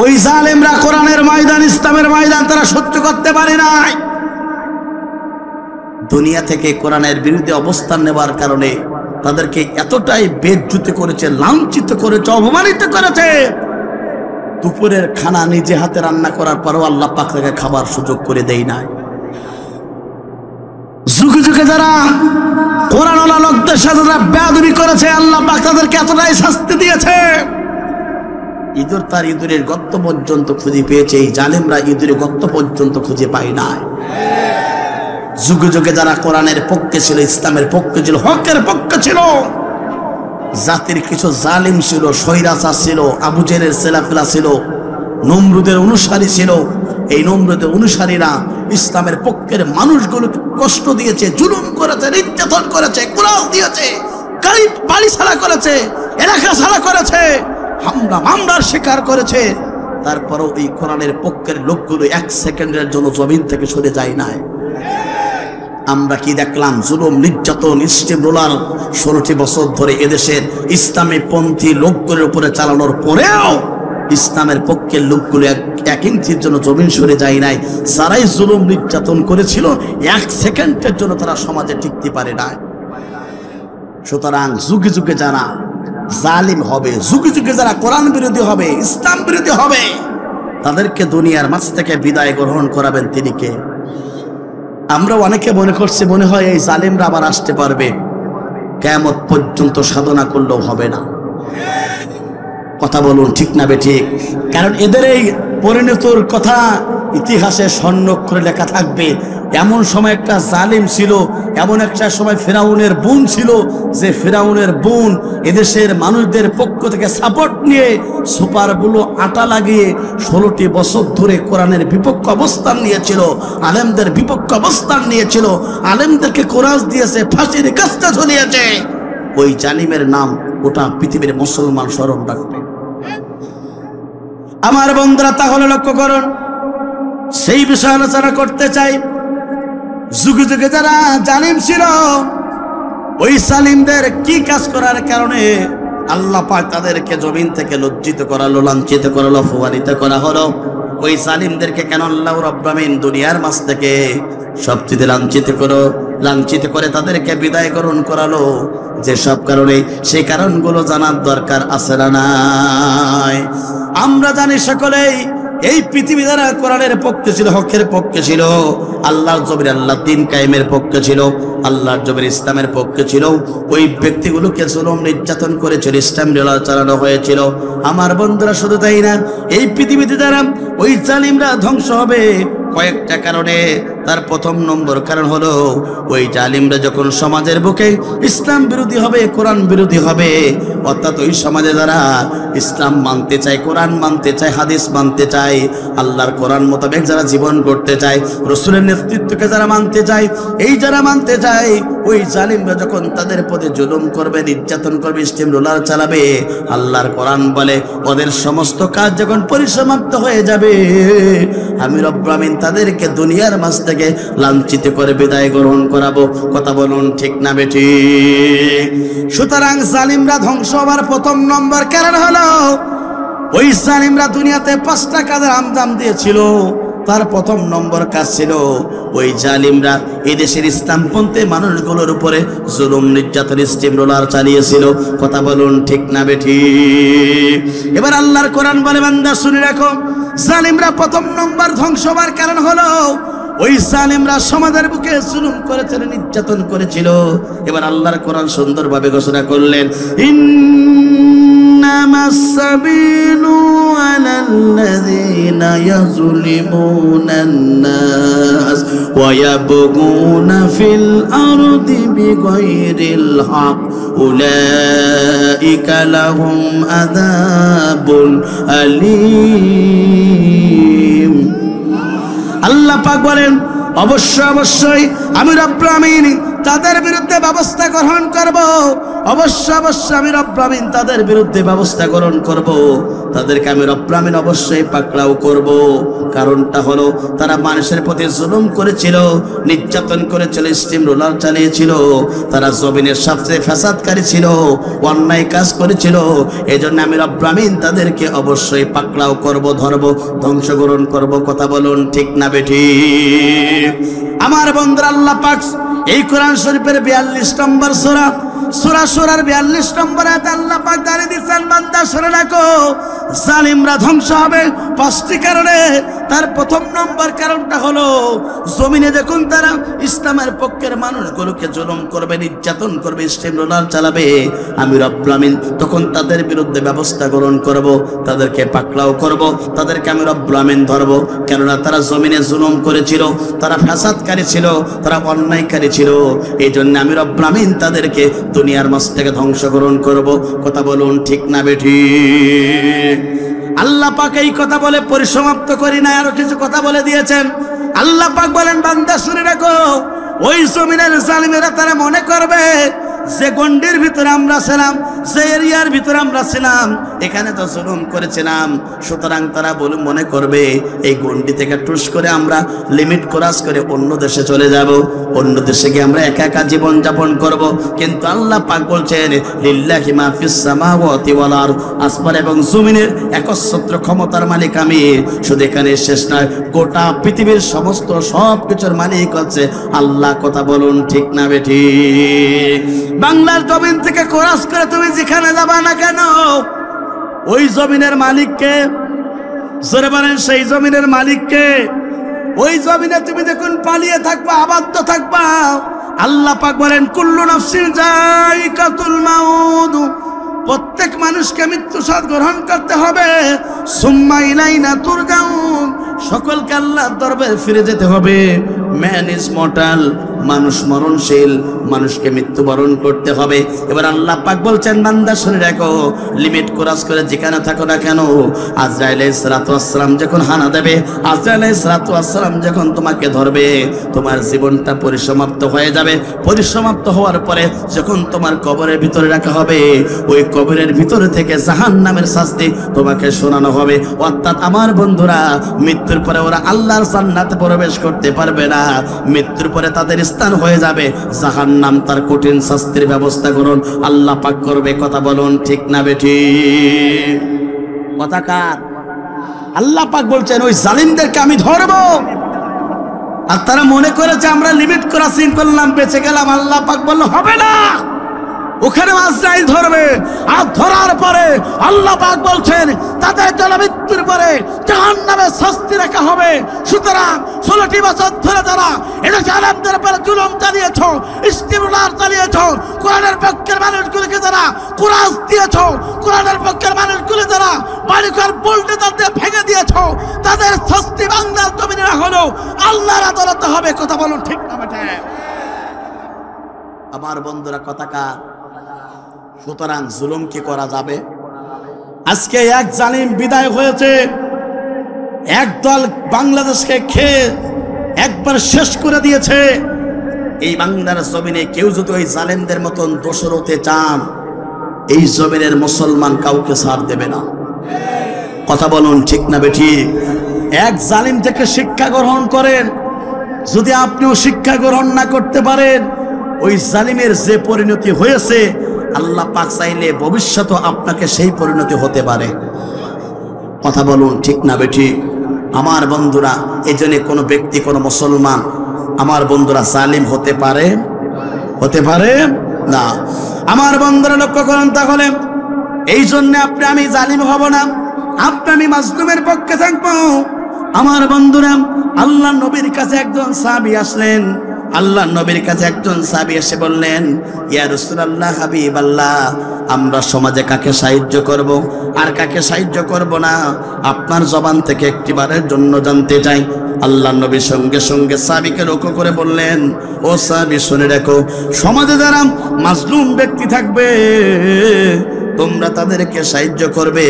ওই জালেমরা কোরআনের ময়দান, ইসলামের ময়দান তারা সহ্য করতে পারে নাই। দুনিয়া থেকে কোরআনের বিরুদ্ধে অবস্থান নেবার কারণে তাদেরকে এতটাই বেজ্জতি করেছে, লাঞ্ছিত করেছে, অপমানিত করেছে। দুপুরের খানা নিজে হাতে রান্না করার পরও আল্লাহ পাক তাকে খাবার সুযোগ করে দেয় নাই। যুগে যুগে যারা কোরআনওয়ালা লোকদের সাথে যারা বেয়াদবি করেছে, আল্লাহ পাক তাদেরকে এতটাই শাস্তি দিয়েছে। ইঁদুর তার ইঁদুরের গর্ত পর্যন্ত খুঁজে পেয়েছে, এই জালেমরা ইঁদুরের গর্ত পর্যন্ত খুঁজে পায় নাই। যুগে যুগে যারা কোরআনের পক্ষে ছিল, ইসলামের পক্ষে ছিল, হকের পক্ষে ছিল, জাতির কিছু জালিম ছিল, স্বৈরাচার ছিল, আবু জেহেলের ছেলেপেলা ছিল, নমরুদের অনুসারী ছিল। এই নমরুদের অনুসারীরা ইসলামের পক্ষের মানুষগুলোকে কষ্ট দিয়েছে, জুলুম করেছে, নির্যাতন করেছে, কুড়াল দিয়েছে, গাড়ি বাড়ি ছাড়া করেছে, এলাকা ছাড়া করেছে, হামলার শিকার করেছে। তারপরও এই কোরআনের পক্ষের লোকগুলো 1 সেকেন্ডের জন্য জমিন থেকে সরে যায় নাই। আমরা কি দেখলাম? জুলুম, নির্যাতন, স্টিম রোলার 16টি বছর ধরে এদেশের ইসলামী পন্থী লোকগুলোর উপরে চালানোর পরেও ইসলামের পক্ষের লোকগুলো 1 ইঞ্চির জন্য জমিন সরে যায় নাই। যারাই জুলুম নির্যাতন করেছিল 1 সেকেন্ডের জন্য তারা সমাজে টিকতে পারে না। সুতরাং যুগে যুগে যারা জালিম হবে, যুগে যুগে যারা কোরআন বিরোধী হবে, ইসলাম বিরোধী হবে, তাদেরকে দুনিয়ার মাঝ থেকে বিদায় গ্রহণ করাবেন তিনি কে? আমরা অনেকে মনে করছি, মনে হয় এই জালিমরা আবার আসতে পারবে, কিয়ামত পর্যন্ত সাধনা করলেও হবে না। কথা বলুন ঠিক না বেঠিক? কারণ এদের এই পরিণতির কথা ইতিহাসে স্বর্ণাক্ষরে লেখা থাকবে। এমন সময় একটা জালিম ছিল, এমন একটা সময় ফিরাউনের বোন ছিল, যে ফিরাউনের বোন এদেশের মানুষদের পক্ষ থেকে সাপোর্ট নিয়ে সুপারগুলো আটা লাগিয়ে 16টি বছর ধরে কোরআনের বিপক্ষ অবস্থান নিয়েছিল, আলেমদের বিপক্ষ অবস্থান নিয়েছিল, আলেমদেরকে কোরআন দিয়েছে, ফাঁসির কাস্তে ঝুলিয়েছে। ওই জালিমের নাম গোটা পৃথিবীর মুসলমান স্মরণ রাখবে। আমার বন্ধুরা, তাহলে লক্ষ্য করুন, সেই বিষয়ে আলোচনা করতে চাই। যুগে যুগে যারা জালিম ছিল, ওই জালিমদের কি কাজ করার কারণে আল্লাহ পাক তাদেরকে জমিন থেকে লজ্জিত করালো, লাঞ্ছিত করালো, অপমানিত করা হলো। ওই জালিমদেরকে কেন আল্লাহ রাব্বুল আমিন দুনিয়ার মাঝ থেকে সবচেয়ে লাঞ্ছিত করে তাদেরকে বিদায় গ্রহণ করালো? যে সব কারণে, সেই কারণগুলো জানার দরকার আছে না নাই? আমরা জানি সকলেই, এই পৃথিবী যারা কোরআনের পক্ষে ছিল, হকের পক্ষে ছিল, আল্লাহর জমির আল্লাহ দ্বীন কায়েমের পক্ষে ছিল, আল্লাহর জমির ইসলামের পক্ষে ছিল, ওই ব্যক্তিগুলোকে জুলুম নির্যাতন করেছিল, ইসলাম চালানো হয়েছিল। আমার বন্ধুরা, শুধু তাই না, এই পৃথিবীতে যারা ওই জালিমরা ধ্বংস হবে, কয়েকটা কারণে। তার প্রথম নম্বর কারণ হলো ওই জালিমরা যখন সমাজের বুকে ইসলাম বিরোধী হবে, কোরআন বিরোধী হবে, অর্থাৎ ওই সমাজে যারা ইসলাম মানতে চায়, কোরআন মানতে চায়, হাদিস মানতে চায়, আল্লাহর কোরআন মোতাবেক যারা জীবন করতে চায়, রসুলের নেতৃত্বকে যারা মানতে চায়, এই যারা মানতে চায়, ওই জালিমরা যখন তাদের প্রতি জুলুম করবে, নির্যাতন করবে, স্টিম রোলার চালাবে, আল্লাহর কোরআন বলে ওদের সমস্ত কাজ যখন পরিসমাপ্ত হয়ে যাবে, আমি রব্বুল আমিন তাদেরকে দুনিয়ার মাঝ থেকে লাঞ্ছিত করে বিদায় গ্রহণ করাবো। কথা বলুন ঠিক না বেঠিক? সুতরাং জালিমরা ধ্বংস হবার প্রথম নম্বর কারণ হলো ওই জালিমরা দুনিয়াতে 5টা কাজের আঞ্জাম দিয়েছিল। তার প্রথম নম্বর কাজ ছিল ওই জালিমরা এই দেশের ইসলামপন্থী মানুষগুলোর উপরে জুলুম, নির্যাতন, স্টিম রোলার চালিয়েছিল। কথা বলুন ঠিক না বেঠিক? এবার আল্লাহর কোরআন বলে, বান্দা শুনে রাখো, জালিমরা প্রথম নম্বর ধ্বংস হবার কারণ হলো ওই জালিমরা সমাজের বুকে জুলুম করেছিল, নির্যাতন করেছিল। এবার আল্লাহর কোরআন সুন্দরভাবে ঘোষণা করলেন, ইন্নামাস সাবিলু আলাল্লাযীনা ইয়াযলিমুনান নাস ওয়া ইয়াবগুনা ফিল আরদি বিগাইরিল হক উলাইকা লাহুম আযাবুন আলীম। আল্লাহ পাক বলেন, অবশ্যই আমি রব্বুল আমিন তাদের বিরুদ্ধে ব্যবস্থা গ্রহণ করব। অবশ্যই আমি রব্বুল আমিন তাদের বিরুদ্ধে ব্যবস্থা গ্রহণ করব। তাদেরকে আমি রব্বুল আমিন অবশ্যই পাকড়াও করব। কারণটা হলো তারা মানুষের প্রতি জুলুম করেছিল, নির্যাতন করেছিল, স্টিম রোলার চালিয়েছিল, তারা জমিনের সবচেয়ে ফ্যাসাদকারী ছিল, অন্যায় কাজ করেছিল। এজন্য আমি রব্বুল আমিন তাদেরকে অবশ্যই পাকড়াও করব, ধরব, ধ্বংস গ্রহণ করব। কথা বলুন ঠিক না বেঠিক? আমার বন্ধুরা, আল্লাহ পাক এই কোরআন শরীফের 42 নম্বর সূরা সূরার 42 নম্বর আয়াতে আল্লাহ পাক জানিয়ে দিচ্ছেন, বান্দা শুনে রাখো, জালিমরা ধ্বংস হবে 5টি কারণে। তার প্রথম নম্বর কারণটা হলো জমিনে যখন তারা ইসলামের পক্ষের মানুষগুলোকে জুলুম করবে, নির্যাতন করবে, স্টিম রোলার চালাবে, আমি রব্বুল আমিন তখন তাদের বিরুদ্ধে ব্যবস্থা গ্রহণ করব, তাদেরকে পাকড়াও করব, তাদেরকে আমি রব্বুল আমিন ধরব। কেননা তারা জমিনে জুলুম করেছিল, তারা ফ্যাসাদকারী ছিল, তারা অন্যায়কারী ছিল। এই জন্য আমি রব্বুল আমিন তাদেরকে দুনিয়ার মাঝ থেকে ধ্বংস গ্রহণ করব। কথা বলুন ঠিক না বেঠিক? আল্লাহ পাক এই কথা বলে পরিসমাপ্ত করি না, আরো কিছু কথা বলে দিয়েছেন। আল্লাহ পাক বলেন, বান্দা শুনে রাখো, ওই জমিনের জালিমেরা তারা মনে করবে যে গন্ডির ভিতরে আমরা ছিলাম, যে এরিয়ার ভিতরে আমরা ছিলাম, এখানে তো জুলুম করেছিলাম, সুতরাং তারা মনে করবে এই গন্ডি থেকে টুস করে আমরা লিমিট ক্রস করে অন্য দেশে চলে যাব, অন্য দেশে গিয়ে আমরা একা একা জীবন যাপন করব। কিন্তু আল্লাহ পাক বলছেন, লিল্লাহি মা ফিস সামাওয়াতি ওয়াল আরদ, আসমান এবং জমিনের একচ্ছত্র ক্ষমতার মালিক আমি। শুধু এখানে শেষ নয়, গোটা পৃথিবীর সমস্ত সব কিছুর মালিক হচ্ছে আল্লাহ। কথা বলুন ঠিক না বেঠিক? বাংলার জমিন থেকে ক্রস করে তুমি যেখানে যাবা না কেন, ওই জমিনের মালিককে, জোরে বলেন সেই জমিনের মালিককে। ওই জমিনে তুমি যখন পালিয়ে থাকবা, আবদ্ধ থাকবা, আল্লাহ পাক বলেন, কুল্লু নাফসিন যায়িকাতুল মাউত, প্রত্যেক মানুষকে মৃত্যু স্বাদ গ্রহণ করতে হবে। সুম্মা ইলাইনা তুরজাউন, সকলকে আল্লাহর দরবারে ফিরে যেতে হবে। ম্যান ইজ মর্টাল, মানুষ মরণশীল, মানুষকে মৃত্যুবরণ করতে হবে। এবার আল্লাহ পাক বলছেন, বান্দা শুনে রাখো, লিমিট ক্রস করে যেখানে থাকো না কেন, আজরাইল আলাইহিস সালাতু ওয়াস সালাম যখন হানা দেবে, আজরাইল আলাইহিস সালাতু ওয়াস সালাম যখন তোমাকে ধরবে, তোমার জীবনটা পরিসমাপ্ত হয়ে যাবে। পরিসমাপ্ত হওয়ার পরে যখন তোমার কবরের ভিতরে রাখা হবে, ওই কবরের ভিতরে থেকে জাহান্নামের শাস্তি তোমাকে শোনানো হবে। অর্থাৎ আমার বন্ধুরা, মৃত্যুর পরে ওরা আল্লাহর জান্নাতে প্রবেশ করতে পারবে না, মৃত্যুর পরে তাদের স্থান হয়ে যাবে জাহান্নাম। তার কঠিন শাস্তির ব্যবস্থা করুন আল্লাহ পাক করবে। কথা বলুন ঠিক না বেঠিক? কথা কার? আল্লাহ পাক বলছেন, ওই জালিমদেরকে আমি ধরবো। আর তারা মনে করেছে আমরা লিমিট ক্রসিং করলাম, বেঁচে গেলাম। আল্লাহ পাক বলল, হবে না, ওখানে আজরাইল ধরবে। আর ধরার পরে আল্লাহ পাক বলছেন, তাদের জন্য মৃত্যুর পরে জাহান্নামে শাস্তি রাখা হবে। সুতরাং 16টি বছর ধরে যারা এটা জালেমদের উপরে জুলুম চালিয়েছ, ইস্তিমলার চালিয়েছ, কোরআনের পক্ষের মানুষগুলোকে যারা কুরাস দিয়েছ, কোরআনের পক্ষের মানুষগুলো যারা না, বাড়িঘর বুলডোজার দিয়ে ভেঙে দিয়েছো, তাদের শাস্তি বাংলার জমিনে না হলো আল্লাহর আদালতে হবে। কথা বলুন ঠিক না বেঠে? আমার বন্ধুরা কথা কার? সুতরাং জুলুম কি করা যাবে? আজকে এক জালিম বিদায় হয়েছে, একদল বাংলাদেশকে খেয়ে একবার শেষ করে দিয়েছে। এই বাংলার জমিনে কেউ যদি ওই জালেমদের মতন দোষর হতে চান, এই জমিনের মুসলমান কাউকে ছাড় দেবে না। কথা বলুন ঠিক না বেঠিক? এক জালিম থেকে শিক্ষা গ্রহণ করেন। যদি আপনিও শিক্ষা গ্রহণ না করতে পারেন, ওই জালিমের যে পরিণতি হয়েছে আল্লাহ পাক চাইলে ভবিষ্যতে আপনাকে সেই পরিণতি হতে পারে। কথা বলুন ঠিক না বেঠিক? আমার বন্ধুরা, এই জন্য কোনো ব্যক্তি, কোনো মুসলমান আমার বন্ধুরা জালিম হতে পারে না। আমার বন্ধুরা লক্ষ্য করুন, তাহলে এই জন্য আমি জালিম হব না, আমি মাজলুমের পক্ষে থাকবো। আমার বন্ধুরা, আল্লাহ নবীর কাছে একজন সাহাবী আসলেন। আল্লাহ নবীর কাছে একজন সাহাবী এসে বললেন, ইয়া রাসূলুল্লাহ, হাবিবাল্লাহ, আমরা সমাজে কাকে সাহায্য করব আর কাকে সাহায্য করব না আপনার জবান থেকে একটিবারের জন্য জানতে চাই। আল্লাহ নবী সঙ্গে সঙ্গে সাহাবীকে লক্ষ্য করে বললেন, ও সাহাবী, শুনে রাখো, সমাজে যারা মাজলুম ব্যক্তি থাকবে তোমরা তাদেরকে সাহায্য করবে,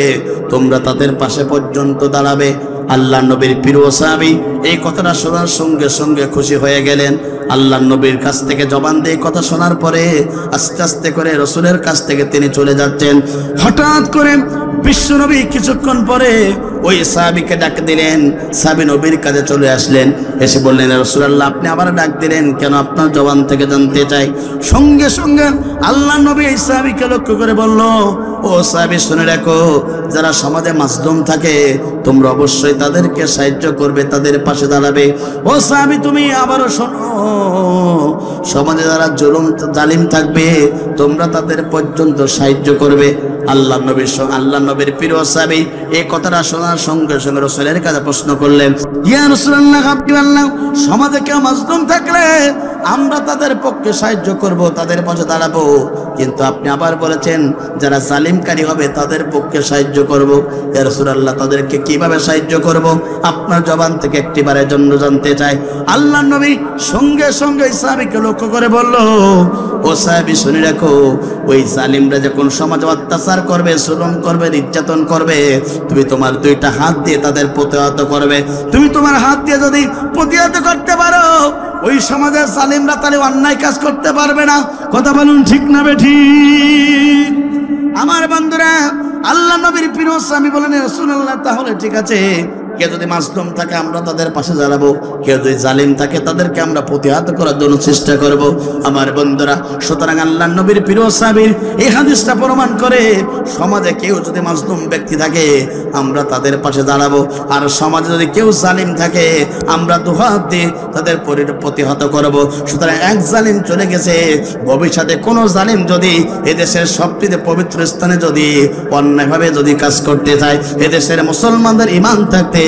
তোমরা তাদের পাশে পর্যন্ত দাঁড়াবে। আল্লাহ নবীর প্রিয় সাহাবী এই কথাটা শোনার সঙ্গে সঙ্গে খুশি হয়ে গেলেন। আল্লাহ নবীর কাছ থেকে জবান দিয়ে কথা শোনার পরে আস্তে আস্তে করে রাসূলের কাছ থেকে তিনি চলে যাচ্ছেন। হঠাৎ করে বিশ্ব নবী কিছুক্ষণ পরে ওই সাহাবীকে ডাক দিলেন। সাহাবী নবীর কাছে চলে আসলেন, এসে বললেন, রাসূলুল্লাহ, আপনি আবার ডাক দিলেন কেন? আপনার জবান থেকে জানতে চাই। সঙ্গে সঙ্গে আল্লাহ নবী এই সাহাবীকে লক্ষ্য করে বলল, ও সাহাবী, শুনে রাখো, যারা সমাজে মাজলুম থাকে তোমরা অবশ্যই তাদেরকে সাহায্য করবে, তাদের পাশে দাঁড়াবে। ও সাহাবী, তুমি আবারও শোনো, সমাজে যারা জালিম থাকবে তোমরা তাদের পর্যন্ত সাহায্য করবে। আল্লাহ নবীর প্রিয় সাহাবী এই কথাটা শোনার সঙ্গে সঙ্গে রাসূলের কাছে প্রশ্ন করলেন, ইয়া রাসূলুল্লাহ, হাবিবাল্লাহ, সমাজে কেউ মাজলুম থাকলে আমরা তাদের পক্ষে সাহায্য করব, তাদের পাশে দাঁড়াবো, কিন্তু আপনি আবার বলেছেন যারা জালিমকারী হবে তাদের পক্ষে সাহায্য করব। ইয়া রাসূলুল্লাহ, তাদেরকে কিভাবে সাহায্য করব আপনার জবান থেকে একটিবারের জন্য জানতে চাই। আল্লাহ নবী সঙ্গে সঙ্গে সাহাবীকে লক্ষ্য করে বলল, ও সাহাবী, শুনে রাখো, ওই জালিমরা যখন সমাজে অত্যাচার করবে, জুলুম করবে, নির্যাতন করবে, তুমি তোমার দুইটা হাত দিয়ে তাদের প্রতিহত করবে। তুমি তোমার হাত দিয়ে যদি প্রতিহত করতে পারো, ওই সমাজের জালিমরা তাহলে অন্যায় কাজ করতে পারবে না। কথা বলুন ঠিক না বেঠিক? আমার বন্ধুরা, আল্লাহ নবীর প্রিয় সাহাবী বলেন, রাসূলুল্লাহ, তাহলে ঠিক আছে, কেউ যদি মাজলুম থাকে আমরা তাদের পাশে দাঁড়াবো, কেউ যদি জালিম থাকে তাদেরকে আমরা প্রতিহত করার জন্য চেষ্টা করব। আমার বন্ধুরা, সুতরাং আল্লাহ নবীর প্রিয় সাহাবীর এই হাদিসটা প্রমাণ করে সমাজে কেউ যদি মাজলুম ব্যক্তি থাকে আমরা তাদের পাশে দাঁড়াবো, আর সমাজে যদি কেউ জালিম থাকে আমরা দুহাত দিয়ে তাদের প্রতিহত করব। সুতরাং এক জালিম চলে গেছে, ভবিষ্যতে কোনো জালিম যদি এদেশের সবচেয়ে পবিত্র স্থানে যদি অন্যায়ভাবে যদি কাজ করতে চায়, এদেশের মুসলমানদের ঈমান থাকতে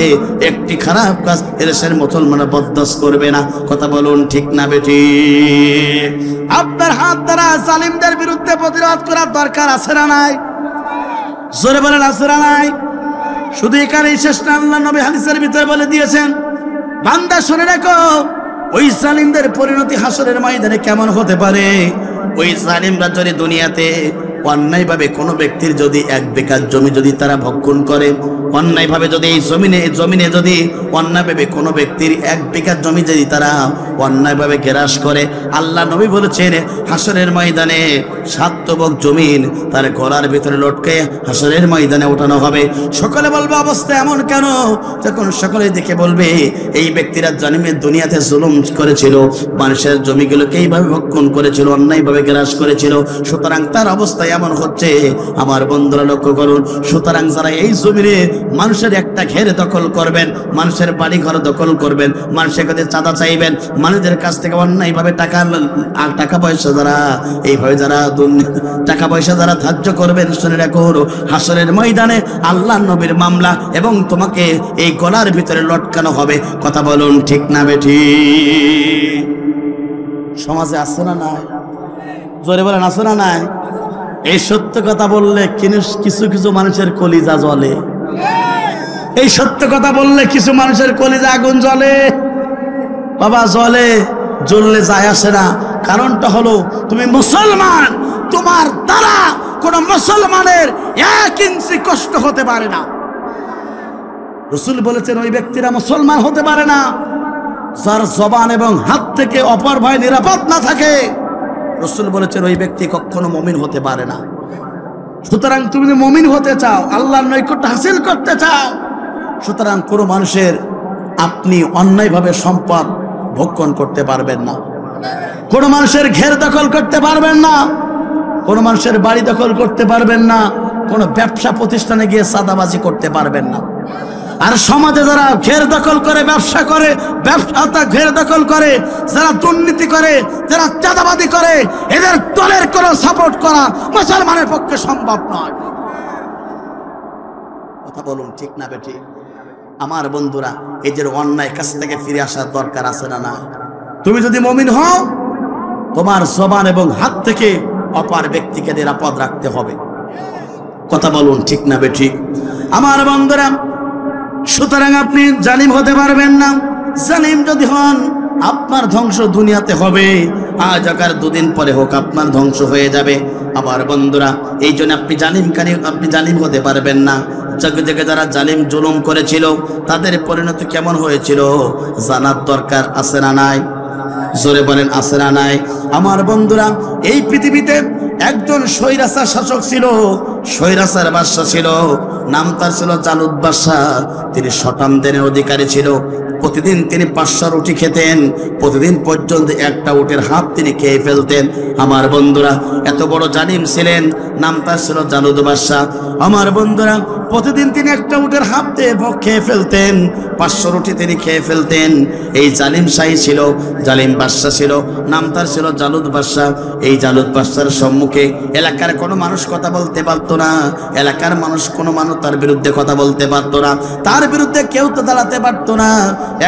একটি খারাপ কাজ এদেশের মুসলমানরা বরদাস্ত করবে না। কথা বলুন ঠিক না বেঠিক? আপনার হাত দ্বারা জালিমদের বিরুদ্ধে প্রতিরোধ করার দরকার আছে না নাই? জোরে বলেন, আছে না নাই? শুধু এখানেই শেষ না, আল্লাহ নবী হাদিসের ভিতরে বলে দিয়েছেন, বান্দা শুনে রাখো, ওই জালিমদের পরিণতি হাসরের ময়দানে কেমন হতে পারে। ওই জালিমরা যদি দুনিয়াতে অন্যায়ভাবে কোনো ব্যক্তির যদি 1 বিঘা জমি যদি তারা ভক্ষণ করে, অন্যায়ভাবে যদি এই জমিনে যদি অন্যায়ভাবে কোনো ব্যক্তির 1 বিঘা জমি যদি তারা অন্যায়ভাবে গ্রাস করে, আল্লাহ নবী বলেছেন হাসরের ময়দানে 7 তবক জমিন তার গলার ভিতরে লটকে হাসরের ময়দানে ওঠানো হবে। সকলে বলবে, অবস্থা এমন কেন? যখন সকলে দেখে বলবে এই ব্যক্তিরা জন্মে দুনিয়াতে জুলুম করেছিল, মানুষের জমিগুলোকে এইভাবে ভক্ষণ করেছিল, অন্যায়ভাবে গ্রাস করেছিল, সুতরাং তার অবস্থা এমন হচ্ছে। আমার বন্ধুরা লক্ষ্য করুন, সুতরাং যারা এই জমিনে মানুষের একটা ঘের দখল করবেন, মানুষের বাড়ি ঘর দখল করবেন, মানুষের কাছে চাঁদা চাইবেন, মানুষের কাছ থেকে অন্যায়ভাবে টাকা পয়সা যারা এইভাবে যারা টাকা পয়সা যারা ধার্য করবেন, শুনে রাখো হাসরের ময়দানে আল্লাহ নবীর মামলা এবং তোমাকে এই গলার ভিতরে লটকানো হবে। কথা বলুন ঠিক না বেঠিক? সমাজে আছে না নাই? জোরে বলেন, আছে না নাই? এই সত্য কথা বললে কিছু কিছু মানুষের কলিজা জ্বলে। এই সত্য কথা বললে কিছু মানুষের কলিজা আগুন জ্বলে। বাবা জ্বলে, জ্বললে যায় আসে না। কারণটা হলো তুমি মুসলমান, তোমার দ্বারা কোন মুসলমানের 1 ইঞ্চি কষ্ট হতে পারে না। রাসূল বলেছেন ওই ব্যক্তিরা মুসলমান হতে পারে না যার জবান এবং হাত থেকে অপর ভয় নিরাপদ না থাকে। রাসূল বলেছেন ওই ব্যক্তি কখনো মুমিন হতে পারে না। সুতরাং তুমি যদি মুমিন হতে চাও, আল্লাহর নৈকট্য হাসিল করতে চাও, সুতরাং কোনো মানুষের আপনি অন্যায়ভাবে সম্পদ ভক্ষণ করতে পারবেন না, কোনো মানুষের ঘের দখল করতে পারবেন না, কোনো মানুষের বাড়ি দখল করতে পারবেন না, কোনো ব্যবসা প্রতিষ্ঠানে গিয়ে চাঁদাবাজি করতে পারবেন না। আর সমাজে যারা ঘের দখল করে ব্যবসা করে, ব্যবসাটা ঘের দখল করে, যারা দুর্নীতি করে, যারা চাঁদাবাজি করে, এদের দলের কোনো সাপোর্ট করা মুসলমানের পক্ষে সম্ভব নয়। কথা বলুন ঠিক না বেঠিক? আমার বন্ধুরা, এই যে অন্যায় কাছ থেকে ফিরে আসার দরকার আছে না? না। তুমি যদি মুমিন হও, তোমার জবান এবং হাত থেকে অপর ব্যক্তিকে নিরাপদ রাখতে হবে। কথা বলুন ঠিক না বেঠিক? আমার বন্ধুরা, সুতরাং আপনি জালিম হতে পারবেন না। জালিম যদি হন, আপনার ধ্বংস দুনিয়াতে হবে, আজ আকার 2 দিন পরে হোক আপনার ধ্বংস হয়ে যাবে। আমার বন্ধুরা, এই জন্য আপনি জালিম হতে পারবেন না। জগে জগে যারা জালিম জুলুম করেছিল তাদের পরিণতি কেমন হয়েছিল জানার দরকার আছে না নাই? জোরে বলেন আছে না নাই? আমার বন্ধুরা, এই পৃথিবীতে একজন স্বৈরাচার শাসক ছিল, স্বৈরাচার বাদশা ছিল, নাম তার ছিল জালুদ বাদশা। তিনি শতাব্দীর অধিকারী ছিল। প্রতিদিন তিনি 500 রুটি খেতেন, প্রতিদিন পর্যন্ত একটা উটের হাত তিনি খেয়ে ফেলতেন। আমার বন্ধুরা, এত বড় জালিম ছিলেন, নাম তার ছিল জালুদ বাদশা। আমার বন্ধুরা, প্রতিদিন তিনি একটা উটের হাত খেয়ে ফেলতেন, 500 রুটি তিনি খেয়ে ফেলতেন। এই জালিম শাহী ছিল, জালিম বাদশা ছিল, নাম তার ছিল জালুদ বাদশা। এই জালুদ বাদশার সম্মুখে এলাকার কোনো মানুষ কথা বলতে পারতো না, এলাকার কোনো মানুষ তার বিরুদ্ধে কথা বলতে পারতো না, তার বিরুদ্ধে কেউ তো দাঁড়াতে পারতো না।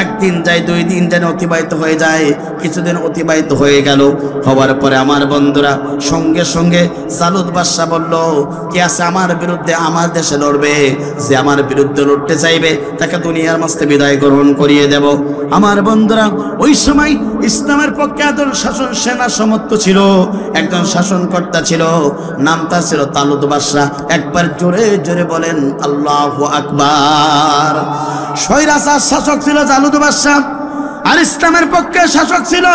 একদিন যায়, 2 দিন যেন অতিবাহিত হয়ে যায়, কিছুদিন অতিবাহিত হয়ে গেল। হওয়ার পরে আমার বন্ধুরা, সঙ্গে সঙ্গে জালুদ বাদশা বলল, কে আছে আমার বিরুদ্ধে, আমার দেশে লড়বে? যে আমার বিরুদ্ধে লড়তে চাইবে তাকে দুনিয়ার মাঝে বিদায় গ্রহণ করিয়ে দেব। আমার বন্ধুরা, ওই সময় ইসলামের পক্ষে একজন শাসন সেনা সমর্থ ছিল, একজন শাসনকর্তা ছিল, নাম তার ছিল তালুদ বাদশা। একবার জোরে জোরে বলেন আল্লাহু আকবার। স্বৈরাচার শাসক ছিল জালুদ বাদশা, আর ইসলামের পক্ষে শাসক ছিল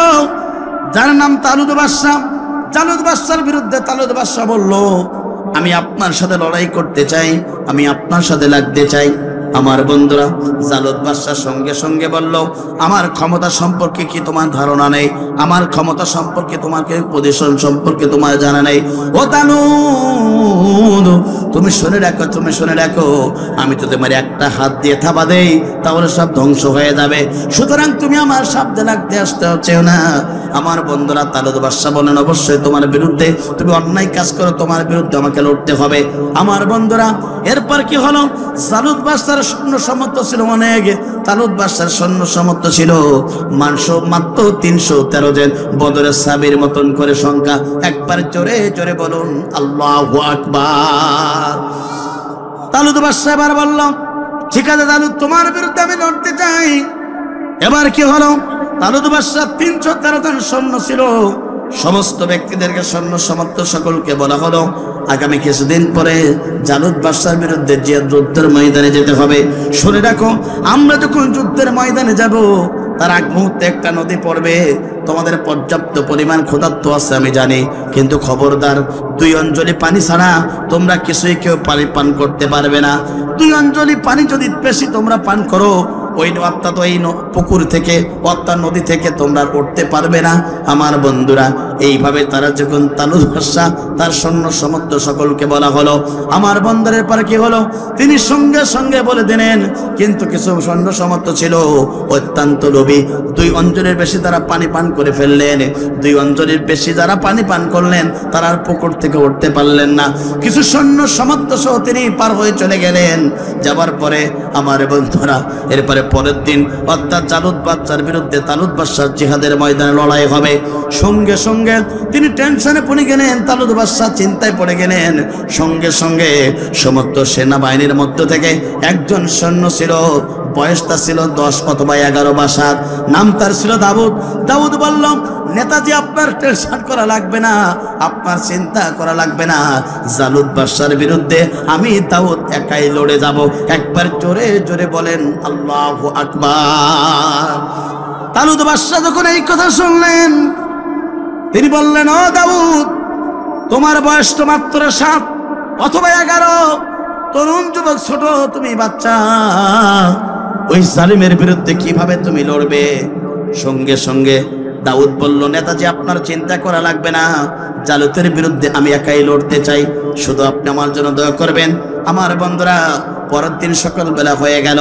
যার নাম তালুদ বাদশা। জালুদ বাদশার বিরুদ্ধে তালুদ বাদশা বলল, আমি আপনার সাথে লড়াই করতে চাই, আমি আপনার সাথে লাগতে চাই। আমার বন্ধুরা, জালুদ বাদশা সঙ্গে সঙ্গে বলল, আমার ক্ষমতা সম্পর্কে কি তোমার ধারণা নেই? আমার ক্ষমতা সম্পর্কে, তোমার পজিশন সম্পর্কে তোমার জানা নেই? ও তালুদ, তুমি শুনে রাখো, তুমি শুনে রাখো, আমি তো তোমার একটা হাত দিয়ে থাবা দেই তাহলে সব ধ্বংস হয়ে যাবে। সুতরাং তুমি আমার শব্দে লাগতে আসতে হচ্ছে না। আমার বন্ধুরা, তালুদ বাদশা বলেন, অবশ্যই তোমার বিরুদ্ধে, তুমি অন্যায় কাজ করো, তোমার বিরুদ্ধে আমাকে লড়তে হবে। আমার বন্ধুরা, এরপর কি হলো? জালুদ বাদশার সৈন্য সামর্থ্য ছিল অনেক, তালুদ বাদশার সৈন্য সামর্থ্য ছিল মাত্র 313 জন, বদরের সাবির মতন করে সংখ্যা। একবার জোরে জোরে বলুন আল্লাহু আকবার। তালুদ বাদশা এবার বলল, ঠিক আছে তালুদ, তোমার বিরুদ্ধে আমি লড়তে চাই। এবার কি হলো? তালুদ বাদশা 313 জন সৈন্য ছিল, সমস্ত ব্যক্তিদেরকে সৈন্য সামর্থ্য সকলকে বলা হলো, আগামী কিছুদিন পরে জালুদ বাদশার বিরুদ্ধে যে যুদ্ধের ময়দানে যেতে হবে। শুনে রাখো, আমরা যখন যুদ্ধের ময়দানে যাব, তার আগ মুহূর্তে একটা নদী পড়বে। তোমাদের পর্যাপ্ত পরিমাণ ক্ষুধার্ত আছে আমি জানি, কিন্তু খবরদার 2 অঞ্জলি পানি ছাড়া তোমরা কিছুই কেউ পানি পান করতে পারবে না। 2 অঞ্জলি পানি যদি বেশি তোমরা পান করো, ওই অর্থাৎ ওই পুকুর থেকে অর্থাৎ নদী থেকে তোমরা উঠতে পারবে না। আমার বন্ধুরা, এইভাবে তারা যখন তালুদ বাদশা তার সৈন্য সামর্থ্য সকলকে বলা হলো, আমার বন্ধুরের পরে কি হলো? তিনি সঙ্গে সঙ্গে বলে দিলেন, কিন্তু কিছু সৈন্য সামর্থ্য ছিল অত্যন্ত লোভী, 2 অঞ্জলির বেশি তারা পানি পান করে ফেললেন। 2 অঞ্জলির বেশি যারা পানি পান করলেন তারা আর পুকুর থেকে উঠতে পারলেন না। কিছু সৈন্য সামর্থ্য সহ তিনি পার হয়ে চলে গেলেন। যাবার পরে আমার বন্ধুরা, এরপরে পরের দিন অর্থাৎ জালুত বাদশার বিরুদ্ধে তালুত বাদশার জিহাদের ময়দানে লড়াই হবে। সঙ্গে সঙ্গে তিনি টেনশনে পড়ে গেলেন, তালুত বাদশা চিন্তায় পড়ে গেলেন। সঙ্গে সঙ্গে সমস্ত সেনাবাহিনীর মধ্য থেকে একজন সৈন্য ছিল, বয়সটা ছিল 10 অথবা 11 বা 7, নাম তার ছিল দাউদ। দাউদ বলল, নেতাজি আপনার টেনশন করা লাগবে না, আপনার চিন্তা করা লাগবে না, জালুত বাদশার বিরুদ্ধে আমি দাউদ একাই লড়ে যাব। একবার জোরে জোরে বলেন আল্লাহু আকবার। তালুত বাদশা যখন এই কথা শুনলেন তিনি বললেন, ও দাউদ, তোমার বয়স তো মাত্র 7 অথবা 11, তরুণ যুবক, ছোট তুমি বাচ্চা, ওই জালিমের বিরুদ্ধে কিভাবে তুমি লড়বে? সঙ্গে সঙ্গে দাউদ বলল, নেতাজি আপনার চিন্তা করা লাগবে না, জালুতের বিরুদ্ধে আমি একাই লড়তে চাই, শুধু আপনি আমার জন্য দয়া করবেন। আমার বন্ধুরা, পরের দিন সকালবেলা হয়ে গেল।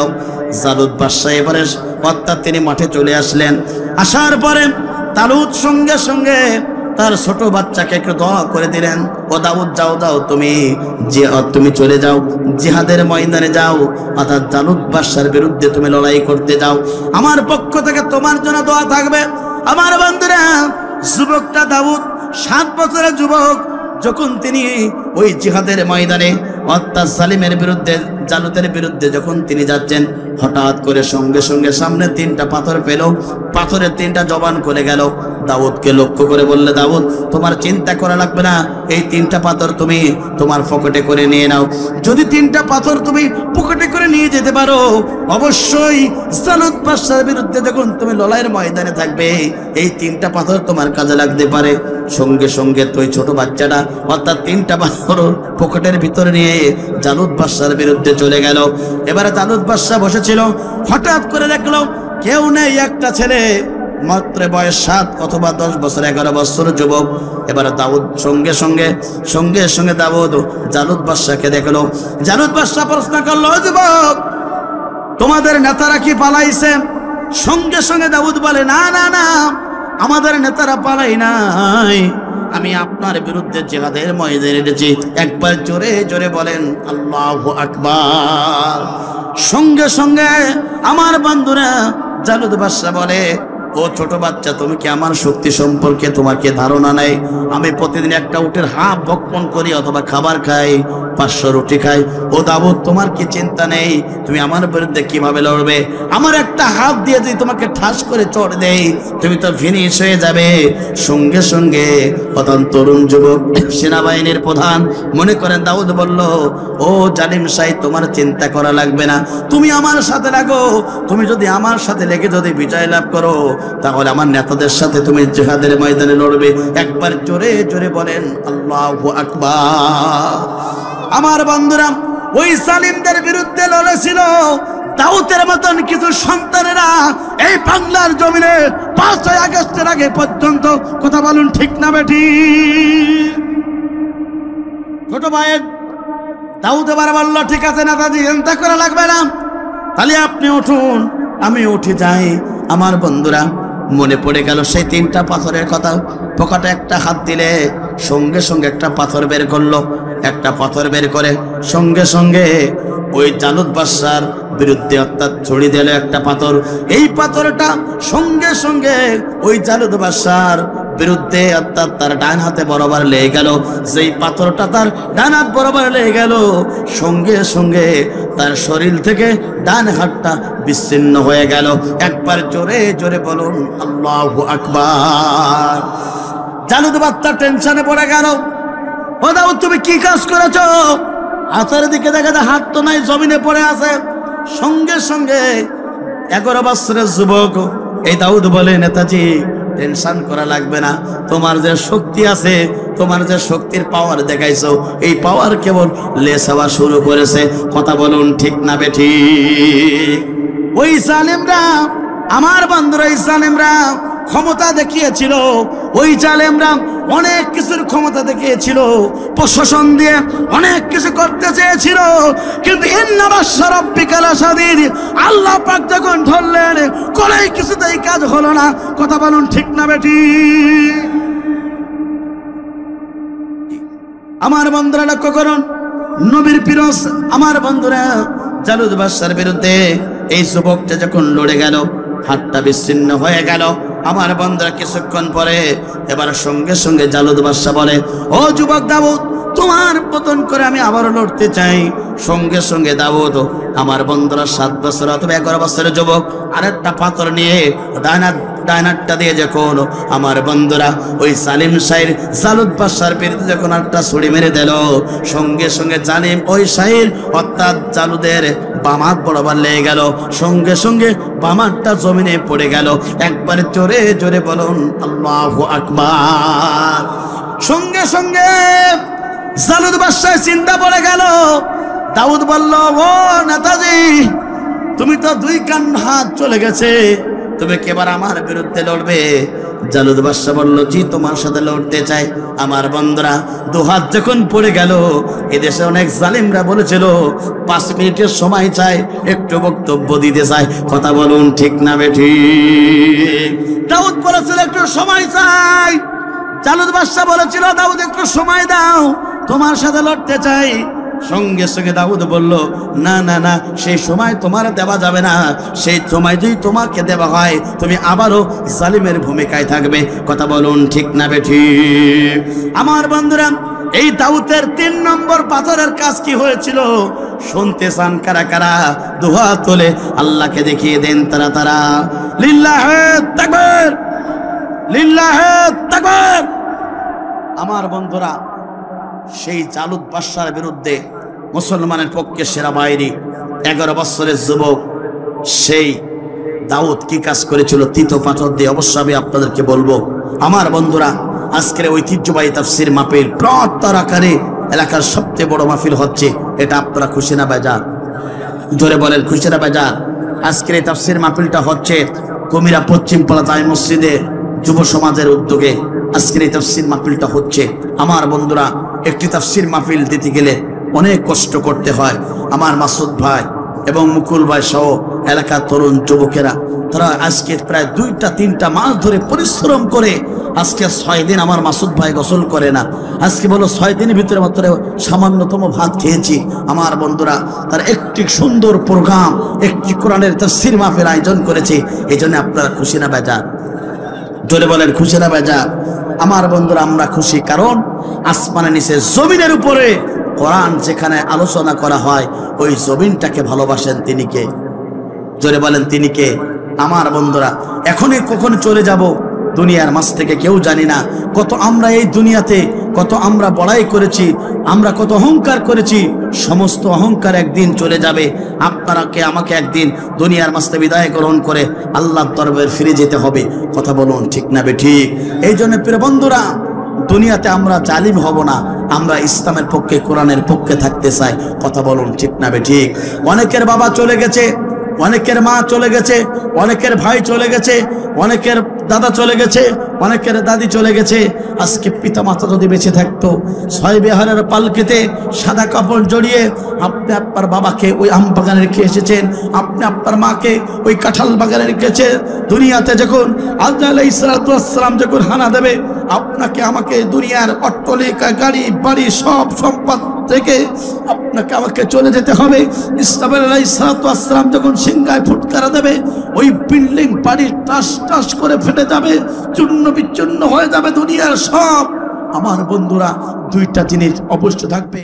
জালুত বাদশা এবারে অর্থাৎ তিনি মাঠে চলে আসলেন। আসার পরে তালুত সঙ্গে সঙ্গে তার ছোট বাচ্চাকে একটু দোয়া করে দিলেন, ও দাউদ, যাও তুমি চলে যাও, জিহাদের ময়দানে যাও, অর্থাৎ জালুত বাদশার বিরুদ্ধে তুমি লড়াই করতে যাও, আমার পক্ষ থেকে তোমার জন্য দোয়া থাকবে। আমার বন্ধুরা, যুবকটা দাউদ 7 বছরের যুবক, যখন তিনি ওই জিহাদের ময়দানে অর্থাৎ জালিমের বিরুদ্ধে, জালুতের বিরুদ্ধে যখন তিনি যাচ্ছেন, হঠাৎ করে সঙ্গে সঙ্গে সামনে 3টা পাথর পেল, পাথরের 3টা জবান করে গেল। দাউদকে লক্ষ্য করে বললে, দাউদ, তোমার চিন্তা করা লাগবে না, এই 3টা পাথর তুমি তোমার পকেটে করে নিয়ে নাও। যদি 3টা পাথর তুমি পকেটে করে নিয়ে যেতে পারো, অবশ্যই জালুত বাদশার বিরুদ্ধে যখন তুমি লড়াইয়ের ময়দানে থাকবে, এই 3টা পাথর তোমার কাজে লাগতে পারে। সঙ্গে সঙ্গে তুই ছোট বাচ্চাটা অর্থাৎ 3টা পাথর পকেটের ভিতরে নিয়ে জালুত বাদশার বিরুদ্ধে চলে গেল। এবারে জালুত বাদশা বসেছিল, হঠাৎ করে দেখলো কেউ নেই, একটা ছেলে, মাত্র বয়স 7 অথবা 10 বছর, 11 বছর যুবক। এবারে দাউদ সঙ্গে সঙ্গে দাউদ জালুত বাদশাকে দেখলো। জালুত বাদশা প্রশ্ন করলো, যুবক, তোমাদের নেতারা কি পালাইছে? সঙ্গে সঙ্গে দাউদ বলে, না না না, আমাদের নেতারা পালাই নাই, আমি আপনার বিরুদ্ধে জিহাদের ময়দানে এসেছি। একবার জোরে জোরে বলেন আল্লাহু আকবার। সঙ্গে সঙ্গে আমার বন্ধুরা, জালুত বাদশা বলে, ও ছোট বাচ্চা, তুমি কি আমার শক্তি সম্পর্কে তোমার কি ধারণা নেই? আমি প্রতিদিন একটা উটের হাফ ভক্ষণ করি অথবা খাবার খাই, 500 রুটি খাই। ও দাউদ, তোমার কি চিন্তা নেই? তুমি আমার বিরুদ্ধে কিভাবে লড়বে? আমার একটা হাত দিয়ে যদি তোমাকে ঠাস করে চড় দেই, তুমি তো ফিনিশ হয়ে যাবে। সঙ্গে সঙ্গে প্রধান তরুণ যুবক সেনাবাহিনীর প্রধান মনে করেন দাউদ বলল, ও জালিম সাহেব, তোমার চিন্তা করা লাগবে না, তুমি আমার সাথে লাগো। তুমি যদি আমার সাথে লেগে যদি বিজয় লাভ করো, তাহলে আমার নেতাদের সাথে তুমি জিহাদের ময়দানে লড়বে। একবার জোরে জোরে বলেন আল্লাহু আকবার। আমার বন্ধুরা, ওই জালিমদের বিরুদ্ধে লড়েছিল দাউদের মতন কিছু সন্তানেরা এই বাংলার জমিনে 5ই আগস্টের আগে পর্যন্ত। কথা বলুন ঠিক না বেঠি? ছোট ভাইয়ের দাউদ এবার বলল, ঠিক আছে নেতাজি, চিন্তা করা লাগবে না, তাহলে আপনি উঠুন, আমি উঠে যাই। আমার বন্ধুরা, মনে পড়ে গেল সেই 3টা পাথরের কথা। পকেটে একটা হাত দিলে সঙ্গে সঙ্গে একটা পাথর বের করলো। একটা পাথর বের করে সঙ্গে সঙ্গে ওই জালুত বাদশার বিরুদ্ধে অর্থাৎ ছড়িয়ে দিল একটা পাথর। এই পাথরটা সঙ্গে সঙ্গে ওই জালুত বাদশার বিরুদ্ধে অর্থাৎ তার ডান হাতে বরাবর লেগে গেল। যেই পাথরটা তার ডান হাত বরাবর লেগে গেল, সঙ্গে সঙ্গে তার শরীর থেকে ডান হাতটা বিচ্ছিন্ন হয়ে গেল। একবার জোরে জোরে বলুন আল্লাহু আকবার। জালুত বাদশা টেনশনে পড়ে গেল, ও দাউদ, তুমি কি কাজ করেছো? হাতের দিকে দেখা যায় হাত তো নাই, জমিনে পড়ে আছে। সঙ্গে সঙ্গে 11 বছরের যুবক এই দাউদ বলে, নেতাজি, টেনশন করা লাগবে না, তোমার যে শক্তি আছে, তোমার যে শক্তির পাওয়ার দেখাইছো, এই পাওয়ার কেবল লেস হওয়া শুরু করেছে। কথা বলুন ঠিক না বেঠিক? ওই জালেমরা, আমার বন্ধুরা, এই জালেমরা ক্ষমতা দেখিয়েছিল। ওই জালেমরা অনেক কিছুর ক্ষমতা দেখিয়েছিল, প্রশাসন দিয়ে অনেক কিছু করতে চেয়েছিল, কিন্তু ইন্না বাশশা রাব্বিকা লাশাদীদ, আল্লাহ পাক যখন ধরলেন, কোনো কিছুতেই কাজ হলো না। কথা বলুন ঠিক না বেটি? আমার বন্ধুরা লক্ষ্য করুন, নবীর পিরস, আমার বন্ধুরা, জালুত বাদশার বিরুদ্ধে এই যুবকটা যখন লড়ে গেল, হাতটা বিচ্ছিন্ন হয়ে গেল। আমার বন্ধুরা কিছুক্ষণ পরে এবার সঙ্গে সঙ্গে জালুদ বাদশা বলে, ও যুবক দাউদ, তোমার পতন করে আমি আবারও লড়তে চাই। সঙ্গে সঙ্গে দাউদ, আমার বন্ধুরা 7 বছর অথবা 11 বছরের যুবক, আরেকটা পাথর নিয়ে ডাইনারটা দিয়ে যখন আমার বন্ধুরা ওই সালিম শাহের জালুদ বাদশার বিরুদ্ধে যখন একটা ছুরি মেরে দিল, সঙ্গে সঙ্গে জালিম ওই শাহের অর্থাৎ জালুদের বামাত বরাবর লেগে গেল। সঙ্গে সঙ্গে বামাতটা জমিনে পড়ে গেল। একবারে জোরে জোরে বলুন আল্লাহু আকবার। সঙ্গে সঙ্গে জালুদ বাদশার চিন্তা পড়ে গেল। দাউদ বলল, ও নেতাজি, তুমি তো 2 কান হাত চলে গেছে, তুমি কেবার আমার বিরুদ্ধে লড়বে? জালুদ বাদশা বলল, জি, তোমার সাথে লড়তে চাই। আমার বন্ধুরা 2 হাত যখন পড়ে গেল, এদেশে অনেক জালিমরা বলেছিল 5 মিনিটের সময় চাই, একটু বক্তব্য দিতে চাই। কথা বলুন ঠিক না বেঠিক? দাউদ বলেছিল একটু সময় চাই। জালুদ বাদশা বলেছিল, দাউদ একটু সময় দাও, তোমার সাথে লড়তে চাই। সঙ্গে সঙ্গে দাউদ বলল, না না না, সেই সময় তোমার দেওয়া যাবে না। সেই সময় যদি তোমাকে দেওয়া হয়, তুমি আবারও জালিমের ভূমিকায় থাকবে। কথা বলুন ঠিক না বেঠিক? আমার বন্ধুরা, এই দাউদের 3 নম্বর পাথরের কাজ কি হয়েছিল শুনতে চান কারা কারা? 2 হাত তুলে আল্লাহকে দেখিয়ে দেন তারা তারা। লিল্লাহে তাকবীর, লিল্লাহে তাকবীর। আমার বন্ধুরা, সেই জালুদ বাদশার বিরুদ্ধে মুসলমানের পক্ষে সেনাবাহিনী 11 বছরের যুবক সেই দাউদ কি কাজ করেছিল 3 পাথর দিয়ে, অবশ্যই আমি আপনাদেরকে বলবো। আমার বন্ধুরা, আজকের ঐতিহ্যবাহী তাফসীর মাহফিল বৃহত্তর আকারে এলাকার সবচেয়ে বড় মাহফিল হচ্ছে, এটা আপনারা খুশি না বেজার? জোরে বলেন খুশি না বেজার? আজকের এই তাফসীর মাহফিলটা হচ্ছে কুমিরা পশ্চিমপাড়া জামে মসজিদে যুব সমাজের উদ্যোগে আজকের এই তাফসীর মাহফিলটা হচ্ছে। আমার বন্ধুরা, একটি তাফসীর মাহফিল দিতে গেলে অনেক কষ্ট করতে হয়। আমার মাসুদ ভাই এবং মুকুল ভাই সহ এলাকার তরুণ যুবকেরা, তারা আজকে প্রায় 2-3টা মাস ধরে পরিশ্রম করে আজকে 6 দিন আমার মাসুদ ভাই গোসল করে না। আজকে বলো 6 দিনের ভিতরে মাত্র সামান্যতম ভাত খেয়েছি। আমার বন্ধুরা, তারা একটি সুন্দর প্রোগ্রাম, একটি কোরআনের তাফসীর মাহফিল আয়োজন করেছে। এই জন্য আপনারা খুশি না বেজার? জোরে বলেন খুশি না বেজার? আমার বন্ধুরা, আমরা খুশি, কারণ আসমানের নিচে জমিনের উপরে কোরআন যেখানে আলোচনা করা হয়, ওই জমিনটাকে ভালোবাসেন তিনি কে? জোরে বলেন তিনি কে? আমার বন্ধুরা, এখনই কখন চলে যাব দুনিয়ার মাঝ থেকে কেউ জানি না। কত আমরা এই দুনিয়াতে কত আমরা বড়াই করেছি, আমরা কত অহংকার করেছি। সমস্ত অহংকার একদিন চলে যাবে। আপনারাকে আমাকে একদিন দুনিয়ার মাঝ থেকে বিদায় গ্রহণ করে আল্লাহর দরবারে ফিরে যেতে হবে। কথা বলুন ঠিক না বেঠিক? এই জন্য প্রিয় বন্ধুরা, দুনিয়াতে আমরা জালিম হব না, আমরা ইসলামের পক্ষে, কোরআনের পক্ষে থাকতে চাই। কথা বলুন ঠিক না বেঠিক? অনেকের বাবা চলে গেছে, অনেকের মা চলে গেছে, অনেকের ভাই চলে গেছে, অনেকের দাদা চলে গেছে, অনেকের দাদি চলে গেছে। আজকে পিতা মাতা যদি বেঁচে থাকতো, 6 বিহারের পালকিতে সাদা কাপড় জড়িয়ে আপনি আপনার বাবাকে ওই আম বাগানে রেখে এসেছেন, আপনি আপনার মাকে ওই কাঁঠাল বাগানে রেখেছেন। দুনিয়াতে যখন আদম আলাইহিস সালাতু ওয়াস সালাম যখন হানা দেবে, আপনাকে আমাকে দুনিয়ার অট্টালিকা, গাড়ি বাড়ি সব সম্পদ থেকে আপনাকে আমাকে চলে যেতে হবে। ইসমাঈল আলাইহিস সালাতু ওয়াস সালাম যখন সিংহায় ফুটকারা দেবে, ওই বিল্ডিং বাড়ি টাস টাস করে ফেটে যাবে, চূর্ণ বিচ্ছিন্ন হয়ে যাবে দুনিয়ার সব। আমার বন্ধুরা, 2টা জিনিস অবশ্য থাকবে।